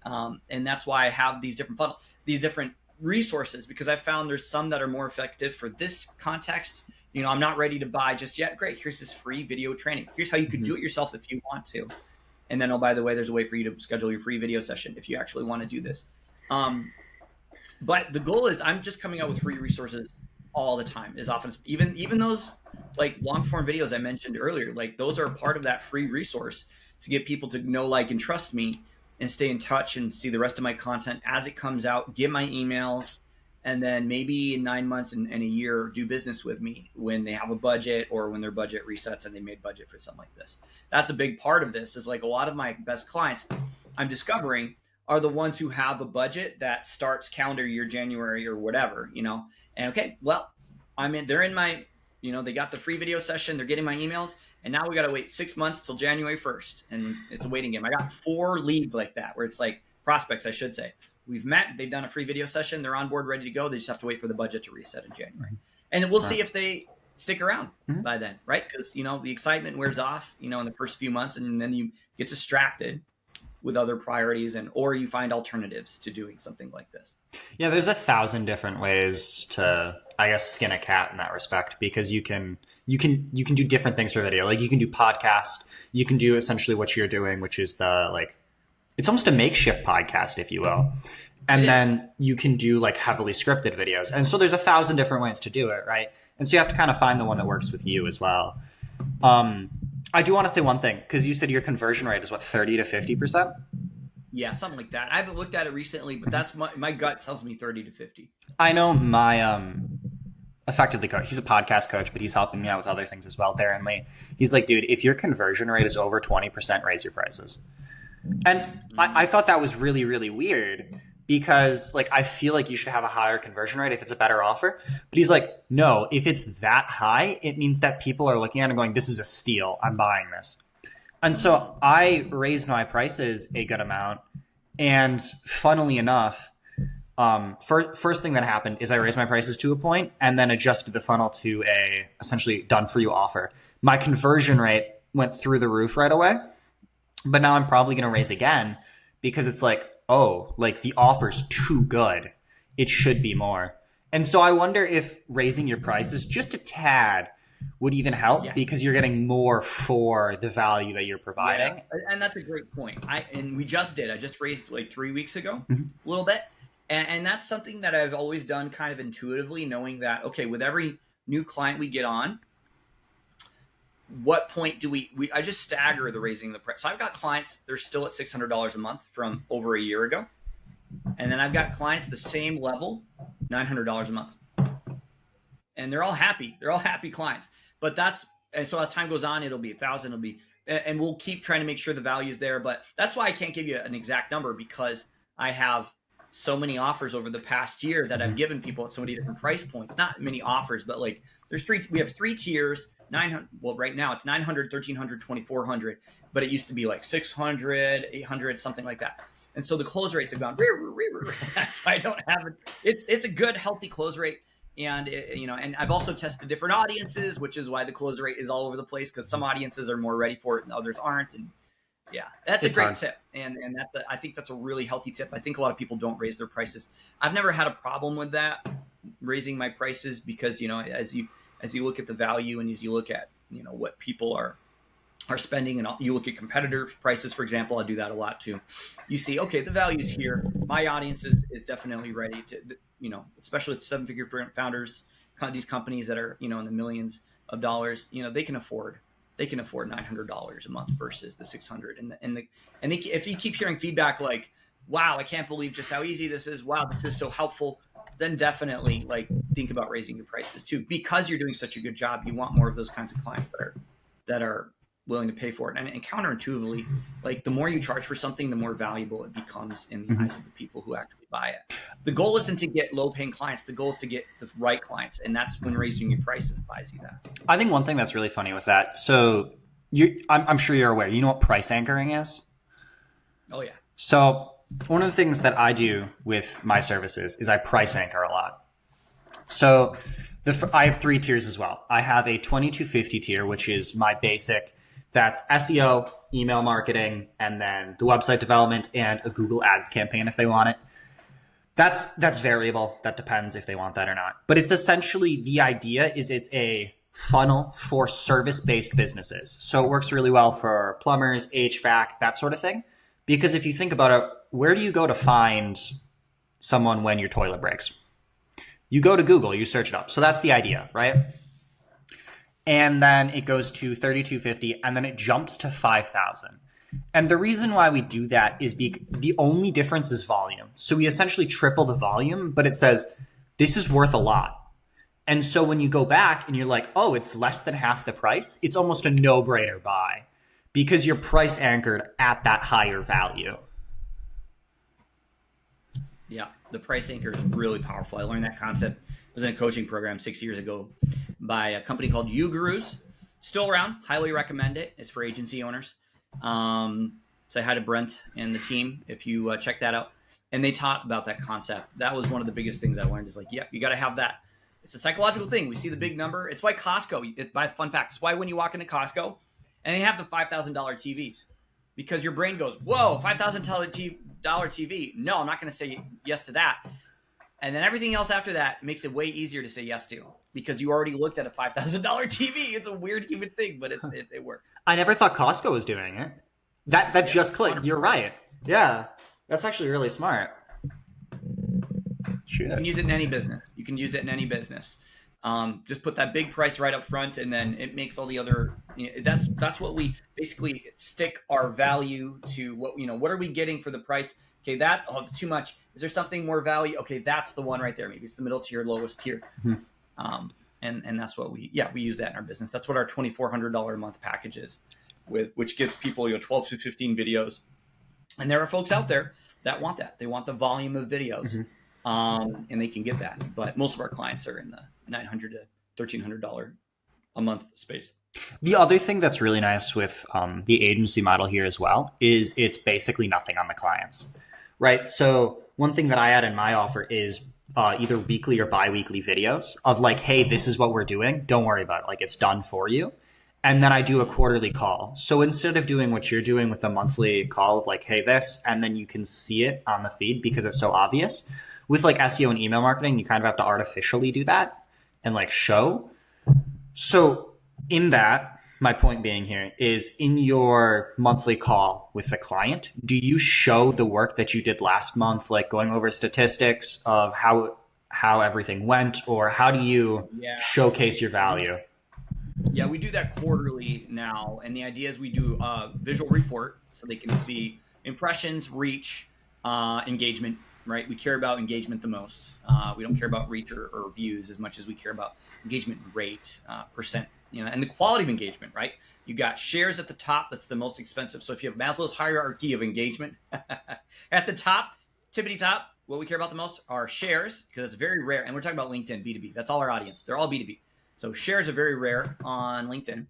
[SPEAKER 1] And that's why I have these different funnels, these different resources, because I found there's some that are more effective for this context. I'm not ready to buy just yet. Great. Here's this free video training. Here's how you could do it yourself if you want to. And then, by the way, there's a way for you to schedule your free video session if you actually want to do this. But the goal is I'm just coming out with free resources all the time, as often as even those like long form videos I mentioned earlier, like those are part of that free resource to get people to know, like, and trust me and stay in touch and see the rest of my content as it comes out, get my emails, and then maybe in 9 months and a year do business with me when they have a budget or when their budget resets and they made budget for something like this. That's a big part of this, is like a lot of my best clients I'm discovering are the ones who have a budget that starts calendar year January or whatever, and okay, well, they're in my, they got the free video session, they're getting my emails, and now we got to wait 6 months till January 1st, and it's a waiting game. I got 4 leads like that, where it's like prospects, I should say. We've met, they've done a free video session, they're on board, ready to go. They just have to wait for the budget to reset in January. And we'll see if they stick around by then, right? Because, the excitement wears off, in the first few months, and then you get distracted with other priorities, or you find alternatives to doing something like this.
[SPEAKER 2] Yeah, there's 1,000 different ways to, I guess, skin a cat in that respect, because you can do different things for video. Like you can do podcast, you can do essentially what you're doing, which is it's almost a makeshift podcast, if you will. And then you can do like heavily scripted videos. And so there's 1,000 different ways to do it, right? And so you have to kind of find the one that works with you as well. I do want to say one thing, because you said your conversion rate is what, 30 to 50%?
[SPEAKER 1] Yeah, something like that. I haven't looked at it recently, but that's my gut tells me 30 to 50.
[SPEAKER 2] I know my effectively coach, he's a podcast coach, but he's helping me out with other things as well, Darren Lee. He's like, dude, if your conversion rate is over 20%, raise your prices. And I thought that was really, really weird, because like I feel like you should have a higher conversion rate if it's a better offer. But he's like, no, if it's that high, it means that people are looking at it and going, this is a steal, I'm buying this. And so I raised my prices a good amount. And funnily enough, first thing that happened is I raised my prices to a point and then adjusted the funnel to a essentially done for you offer. My conversion rate went through the roof right away. But now I'm probably going to raise again, because it's like, oh, like the offer's too good. It should be more. And so I wonder if raising your prices just a tad would even help, because you're getting more for the value that you're providing.
[SPEAKER 1] Yeah. And that's a great point. I just raised like 3 weeks ago, a little bit. And that's something that I've always done kind of intuitively, knowing that, okay, with every new client we get on, what point do I just stagger the raising the price. So I've got clients, they're still at $600 a month from over a year ago. And then I've got clients the same level, $900 a month. And they're all happy. They're all happy clients. And so as time goes on, it'll be 1,000, and we'll keep trying to make sure the value is there. But that's why I can't give you an exact number, because I have so many offers over the past year that I've given people at so many different price points. Not many offers, but like we have 3 tiers. 900. Well, right now it's 900, 1,300, 2,400, but it used to be like 600, 800, something like that. And so the close rates have gone. That's why I don't have it. It's a good, healthy close rate, and and I've also tested different audiences, which is why the close rate is all over the place, because some audiences are more ready for it and others aren't. And yeah, that's a great tip, and I think that's a really healthy tip. I think a lot of people don't raise their prices. I've never had a problem with that, raising my prices, because as you look at the value, and as you look at what people are spending, and you look at competitor prices, for example, I do that a lot too. You see, okay, the value's here. My audience is definitely ready to, especially with 7-figure founders, these companies that are in the millions of dollars. They can afford $900 a month versus the 600. If you keep hearing feedback like, wow, I can't believe just how easy this is. Wow, this is so helpful. Then definitely think about raising your prices too, because you're doing such a good job. You want more of those kinds of clients that are willing to pay for it. And counterintuitively, like the more you charge for something, the more valuable it becomes in the eyes of the people who actually buy it. The goal isn't to get low paying clients. The goal is to get the right clients. And that's when raising your prices buys you that.
[SPEAKER 2] I think one thing that's really funny with that. So I'm sure you're aware, you know what price anchoring is?
[SPEAKER 1] Oh yeah.
[SPEAKER 2] So one of the things that I do with my services is I price anchor a lot. So I have 3 tiers as well. I have a 2250 tier, which is my basic. That's SEO, email marketing, and then the website development and a Google Ads campaign if they want it. That's variable. That depends if they want that or not. But it's essentially, the idea is it's a funnel for service-based businesses. So it works really well for plumbers, HVAC, that sort of thing. Because if you think about it, where do you go to find someone when your toilet breaks. You go to Google, you search it up. So that's the idea, right? And then it goes to 3250 and then it jumps to 5,000. And the reason why we do that is the only difference is volume. So we essentially triple the volume, but it says this is worth a lot. And so when you go back and you're like, oh, it's less than half the price, it's almost a no-brainer buy because you're price anchored at that higher value.
[SPEAKER 1] Yeah, the price anchor is really powerful. I learned that concept. I was in a coaching program 6 years ago by a company called UGurus. Still around. Highly recommend it. It's for agency owners. Say hi to Brent and the team if you check that out. And they taught about that concept. That was one of the biggest things I learned is like, yeah, you got to have that. It's a psychological thing. We see the big number. It's why Costco, by fun fact, it's why when you walk into Costco and they have the $5,000 TVs, because your brain goes, whoa, $5,000 TV. No, I'm not going to say yes to that. And then everything else after that makes it way easier to say yes to because you already looked at a $5,000 TV. It's a weird human thing, but it works.
[SPEAKER 2] I never thought Costco was doing it. That just clicked. 100%. You're right. Yeah, that's actually really smart.
[SPEAKER 1] You can use it in any business. Just put that big price right up front, and then it makes all the other. That's what we basically stick our value to. What are we getting for the price? Okay, too much. Is there something more value? Okay, that's the one right there. Maybe it's the middle tier, lowest tier. Mm-hmm. And that's what we use that in our business. That's what our $2,400 a month package is, which gives people 12 to 15 videos. And there are folks out there that want that. They want the volume of videos. Mm-hmm. And they can get that. But most of our clients are in the $900 to $1,300 a month space.
[SPEAKER 2] The other thing that's really nice with the agency model here as well is it's basically nothing on the clients, right? So one thing that I add in my offer is either weekly or bi-weekly videos of like, hey, this is what we're doing. Don't worry about it. Like it's done for you. And then I do a quarterly call. So instead of doing what you're doing with a monthly call of like, hey, this, and then you can see it on the feed because it's so obvious. With like SEO and email marketing, you kind of have to artificially do that and like show. So in that, my point being here is in your monthly call with the client, do you show the work that you did last month, like going over statistics of how everything went, or how do you showcase your value?
[SPEAKER 1] Yeah, we do that quarterly now. And the idea is we do a visual report so they can see impressions, reach, engagement. Right, we care about engagement the most. We don't care about reach or views as much as we care about engagement rate, percent, and the quality of engagement. Right, you got shares at the top. That's the most expensive. So if you have Maslow's hierarchy of engagement, at the top, tippity top, what we care about the most are shares because it's very rare. And we're talking about LinkedIn B2B. That's all our audience. They're all B2B. So shares are very rare on LinkedIn.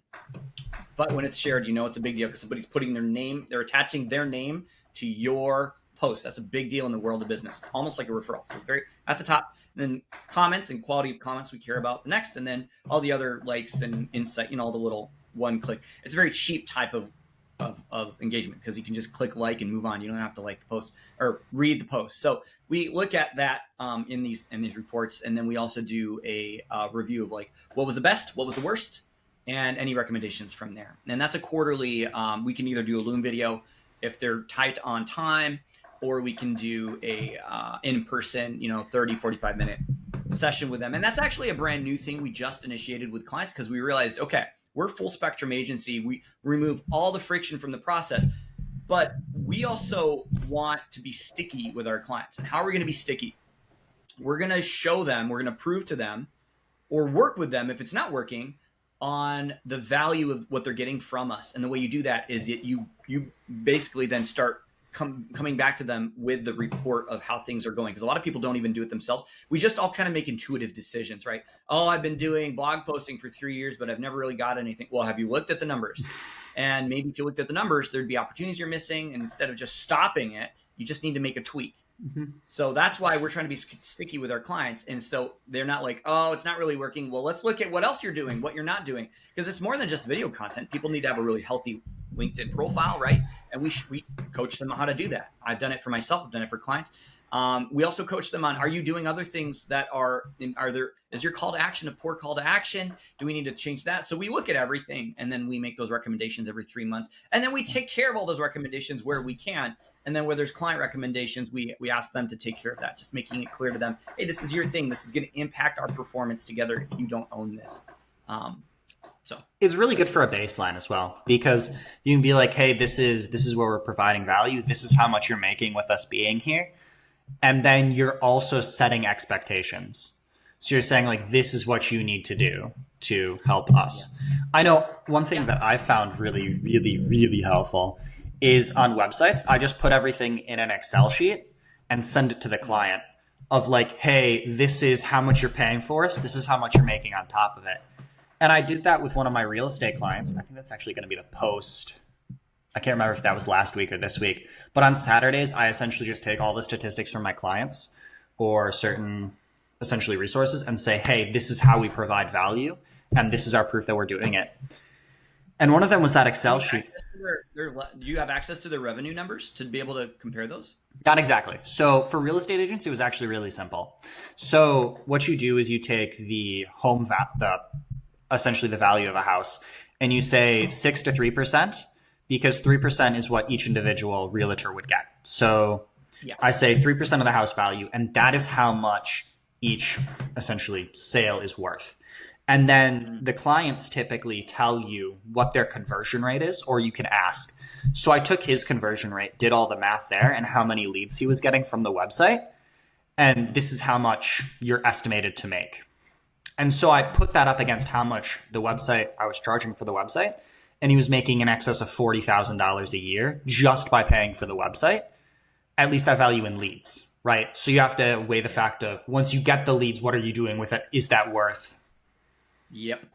[SPEAKER 1] But when it's shared, it's a big deal because somebody's putting their name. They're attaching their name to your post. That's a big deal in the world of business. It's almost like a referral. So very at the top, and then comments and quality of comments we care about the next, and then all the other likes and insight, all the little one click. It's a very cheap type of engagement because you can just click like and move on. You don't have to like the post or read the post. So we look at that in these reports, and then we also do a review of like what was the best, what was the worst, and any recommendations from there. And that's a quarterly. We can either do a Loom video if they're tight on time, or we can do a in-person, 30, 45-minute session with them. And that's actually a brand new thing we just initiated with clients because we realized, okay, we're a full spectrum agency. We remove all the friction from the process, but we also want to be sticky with our clients. And how are we going to be sticky? We're going to show them, we're going to prove to them, or work with them if it's not working, on the value of what they're getting from us. And the way you do that is that you basically then start coming back to them with the report of how things are going. Because a lot of people don't even do it themselves. We just all kind of make intuitive decisions, right? Oh, I've been doing blog posting for 3 years, but I've never really got anything. Well, have you looked at the numbers? And maybe if you looked at the numbers, there'd be opportunities you're missing. And instead of just stopping it, you just need to make a tweak. Mm-hmm. So that's why we're trying to be sticky with our clients. And so they're not like, oh, it's not really working. Well, let's look at what else you're doing, what you're not doing. Because it's more than just video content. People need to have a really healthy LinkedIn profile, right? And we coach them on how to do that. I've done it for myself. I've done it for clients. We also coach them on, are you doing other things that is your call to action a poor call to action? Do we need to change that? So we look at everything, and then we make those recommendations every 3 months. And then we take care of all those recommendations where we can. And then where there's client recommendations, we ask them to take care of that, just making it clear to them, hey, this is your thing. This is going to impact our performance together if you don't own this. So
[SPEAKER 2] it's really good for a baseline as well, because you can be like, hey, this is where we're providing value. This is how much you're making with us being here. And then you're also setting expectations. So you're saying like, this is what you need to do to help us. I know one thing that I found really, really, really helpful is on websites. I just put everything in an Excel sheet and send it to the client of like, hey, this is how much you're paying for us. This is how much you're making on top of it. And I did that with one of my real estate clients. I think that's actually going to be the post. I can't remember if that was last week or this week. But on Saturdays, I essentially just take all the statistics from my clients or certain essentially resources and say, hey, this is how we provide value. And this is our proof that we're doing it. And one of them was that Excel sheet.
[SPEAKER 1] Do you have access to their revenue numbers to be able to compare those?
[SPEAKER 2] Not exactly. So for real estate agents, it was actually really simple. So what you do is you take the essentially the value of a house, and you say 6 to 3%, because 3% is what each individual realtor would get. So I say 3% of the house value, and that is how much each essentially sale is worth. And then the clients typically tell you what their conversion rate is, or you can ask. So I took his conversion rate, did all the math there, and how many leads he was getting from the website. And this is how much you're estimated to make. And so I put that up against how much the website I was charging for the website. And he was making in excess of $40,000 a year just by paying for the website, at least that value in leads, right? So you have to weigh the fact of, once you get the leads, what are you doing with it? Is that worth?
[SPEAKER 1] Yep.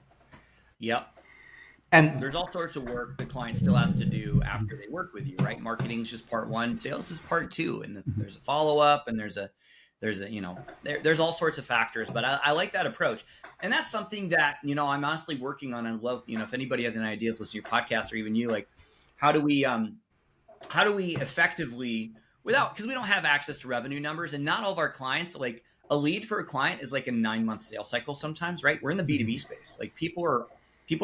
[SPEAKER 2] And
[SPEAKER 1] there's all sorts of work the client still has to do after they work with you, right? Marketing is just part one, sales is part two, and there's a follow-up, and there's all sorts of factors, but I like that approach. And that's something that, I'm honestly working on. I love, if anybody has any ideas, listen to your podcast, or even you, like, how do we effectively, because we don't have access to revenue numbers, and not all of our clients, like a lead for a client is like a 9-month sales cycle sometimes, right? We're in the B2B space. Like people are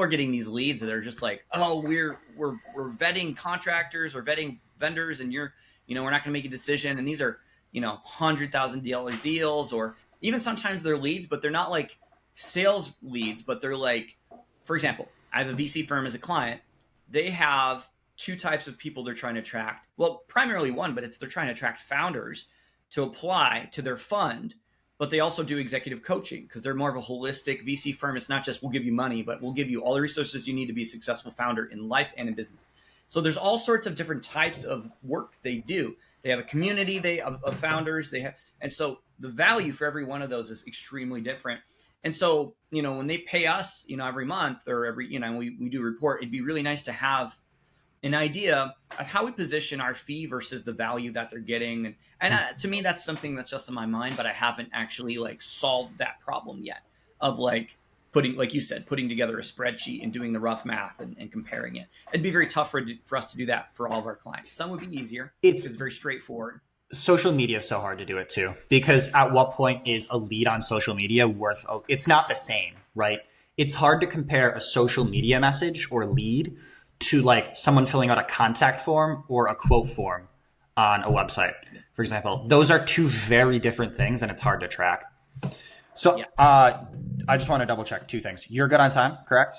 [SPEAKER 1] getting these leads that are just like, oh, we're vetting contractors or vetting vendors, and we're not going to make a decision. And these are, $100,000 deals, or even sometimes they're leads, but they're not like sales leads, but they're like, for example, I have a VC firm as a client. They have two types of people they're trying to attract. Well, primarily one, but they're trying to attract founders to apply to their fund, but they also do executive coaching because they're more of a holistic VC firm. It's not just we'll give you money, but we'll give you all the resources you need to be a successful founder in life and in business. So there's all sorts of different types of work they do. They have a community of founders. And so the value for every one of those is extremely different. And so, when they pay us, every month or every, we do a report, it'd be really nice to have an idea of how we position our fee versus the value that they're getting. And to me, that's something that's just in my mind, but I haven't actually like solved that problem yet of like putting, like you said, putting together a spreadsheet and doing the rough math and comparing it. It'd be very tough for us to do that for all of our clients. Some would be easier. It's very straightforward.
[SPEAKER 2] Social media is so hard to do it too, because at what point is a lead on social media worth, it's not the same, right? It's hard to compare a social media message or lead to like someone filling out a contact form or a quote form on a website, for example. Those are two very different things, and it's hard to track. So I just want to double check two things. You're good on time, correct?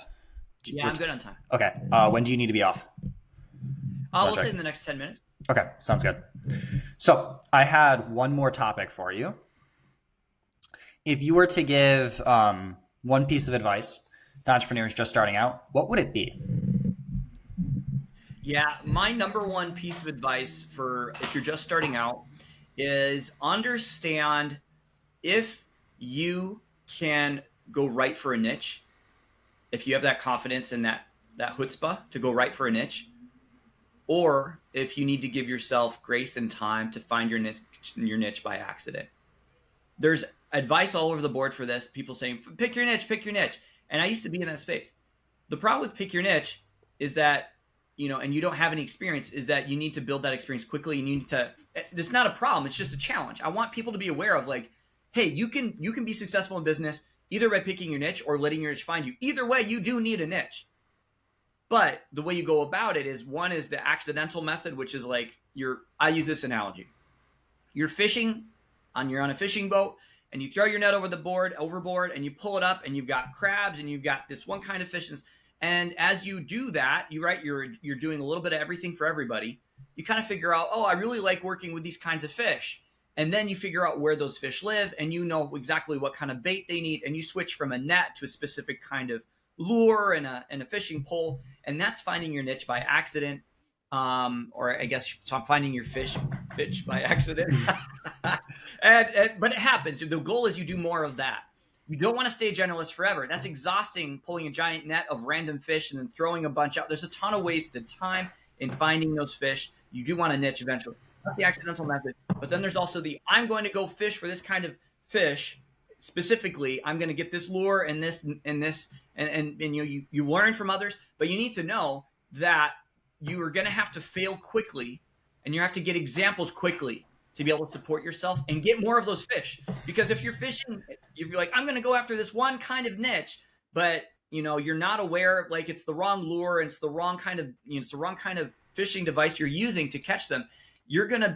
[SPEAKER 1] Yeah, I'm good on time.
[SPEAKER 2] Okay. When do you need to be off?
[SPEAKER 1] We'll say in the next 10 minutes.
[SPEAKER 2] Okay, sounds good. So I had one more topic for you. If you were to give one piece of advice to entrepreneurs just starting out, what would it be?
[SPEAKER 1] Yeah, my number one piece of advice for if you're just starting out is understand if you can go right for a niche, if you have that confidence and that chutzpah to go right for a niche, or if you need to give yourself grace and time to find your niche by accident. There's advice all over the board for this. People saying, pick your niche. And I used to be in that space. The problem with pick your niche is that and you don't have any experience, is that you need to build that experience quickly. And you need to, it's not a problem. It's just a challenge. I want people to be aware of like, hey, you can be successful in business either by picking your niche or letting your niche find you. Either way, you do need a niche. But the way you go about it is, one is the accidental method, which is like I use this analogy. You're fishing you're on a fishing boat and you throw your net overboard and you pull it up and you've got crabs and you've got this one kind of fish. And as you do that, you're doing a little bit of everything for everybody. You kind of figure out, oh, I really like working with these kinds of fish. And then you figure out where those fish live and you know exactly what kind of bait they need. And you switch from a net to a specific kind of lure and a fishing pole. And that's finding your niche by accident. Or I guess finding your fish by accident. But it happens. The goal is you do more of that. You don't want to stay a generalist forever. That's exhausting, pulling a giant net of random fish and then throwing a bunch out. There's a ton of wasted time in finding those fish. You do want a niche eventually. That's the accidental method. But then there's also I'm going to go fish for this kind of fish. Specifically, I'm going to get this lure and this and this. And you learn from others. But you need to know that you are going to have to fail quickly and you have to get examples quickly to be able to support yourself and get more of those fish. Because if you're fishing, you're like, I'm going to go after this one kind of niche, but you're not aware, like it's the wrong lure and it's the wrong kind of fishing device you're using to catch them. You're going to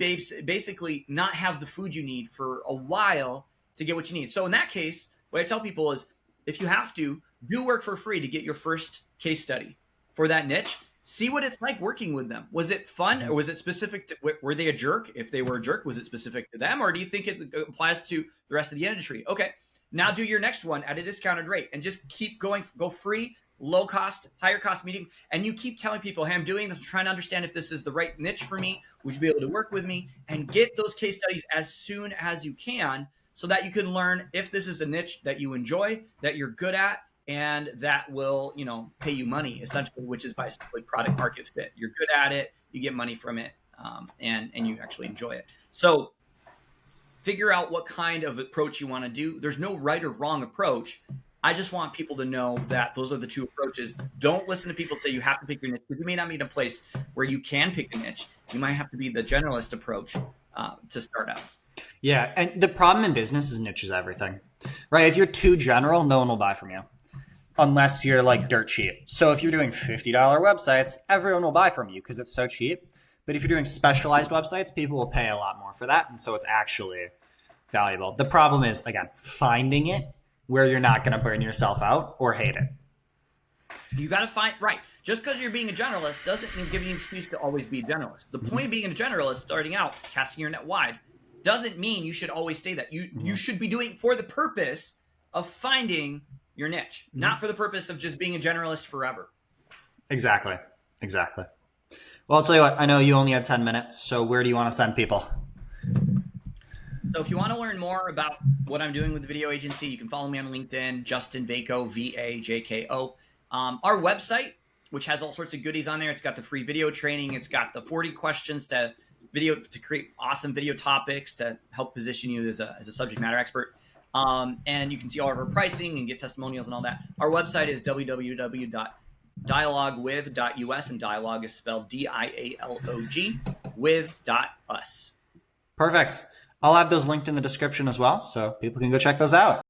[SPEAKER 1] basically not have the food you need for a while to get what you need. So in that case, what I tell people is, if you have to, do work for free to get your first case study for that niche. See what it's like working with them. Was it fun, or was it specific to, were they a jerk? If they were a jerk, was it specific to them, or do you think it applies to the rest of the industry? Okay, now do your next one at a discounted rate and just keep going. Go free, low cost, higher cost meeting, and you keep telling people, hey, I'm doing this, I'm trying to understand if this is the right niche for me. Would you be able to work with me? And get those case studies as soon as you can, so that you can learn if this is a niche that you enjoy, that you're good at, and that will, pay you money, essentially, which is by simply product market fit. You're good at it, you get money from it, and you actually enjoy it. So figure out what kind of approach you want to do. There's no right or wrong approach. I just want people to know that those are the two approaches. Don't listen to people say you have to pick your niche, because you may not be in a place where you can pick a niche. You might have to be the generalist approach to start out.
[SPEAKER 2] Yeah, and the problem in business is niche is everything, right? If you're too general, no one will buy from you. Unless you're like dirt cheap. So if you're doing $50 websites, everyone will buy from you because it's so cheap. But if you're doing specialized websites, people will pay a lot more for that. And so it's actually valuable. The problem is, again, finding it where you're not going to burn yourself out or hate it.
[SPEAKER 1] You got to find, right. Just because you're being a generalist doesn't mean give you an excuse to always be a generalist. The point of being a generalist, starting out, casting your net wide, doesn't mean you should always stay that. You should be doing it for the purpose of finding your niche, not for the purpose of just being a generalist forever.
[SPEAKER 2] Exactly. Well, I'll tell you what, I know you only have 10 minutes, so where do you want to send people?
[SPEAKER 1] So if you want to learn more about what I'm doing with the video agency, you can follow me on LinkedIn, Justin Vajko, V-A-J-K-O. Our website, which has all sorts of goodies on there. It's got the free video training. It's got the 40 questions to create awesome video topics to help position you as a subject matter expert. And you can see all of our pricing and get testimonials and all that. Our website is www.dialogwith.us, and dialogue is spelled D-I-A-L-O-G, with.us.
[SPEAKER 2] Perfect. I'll have those linked in the description as well, so people can go check those out.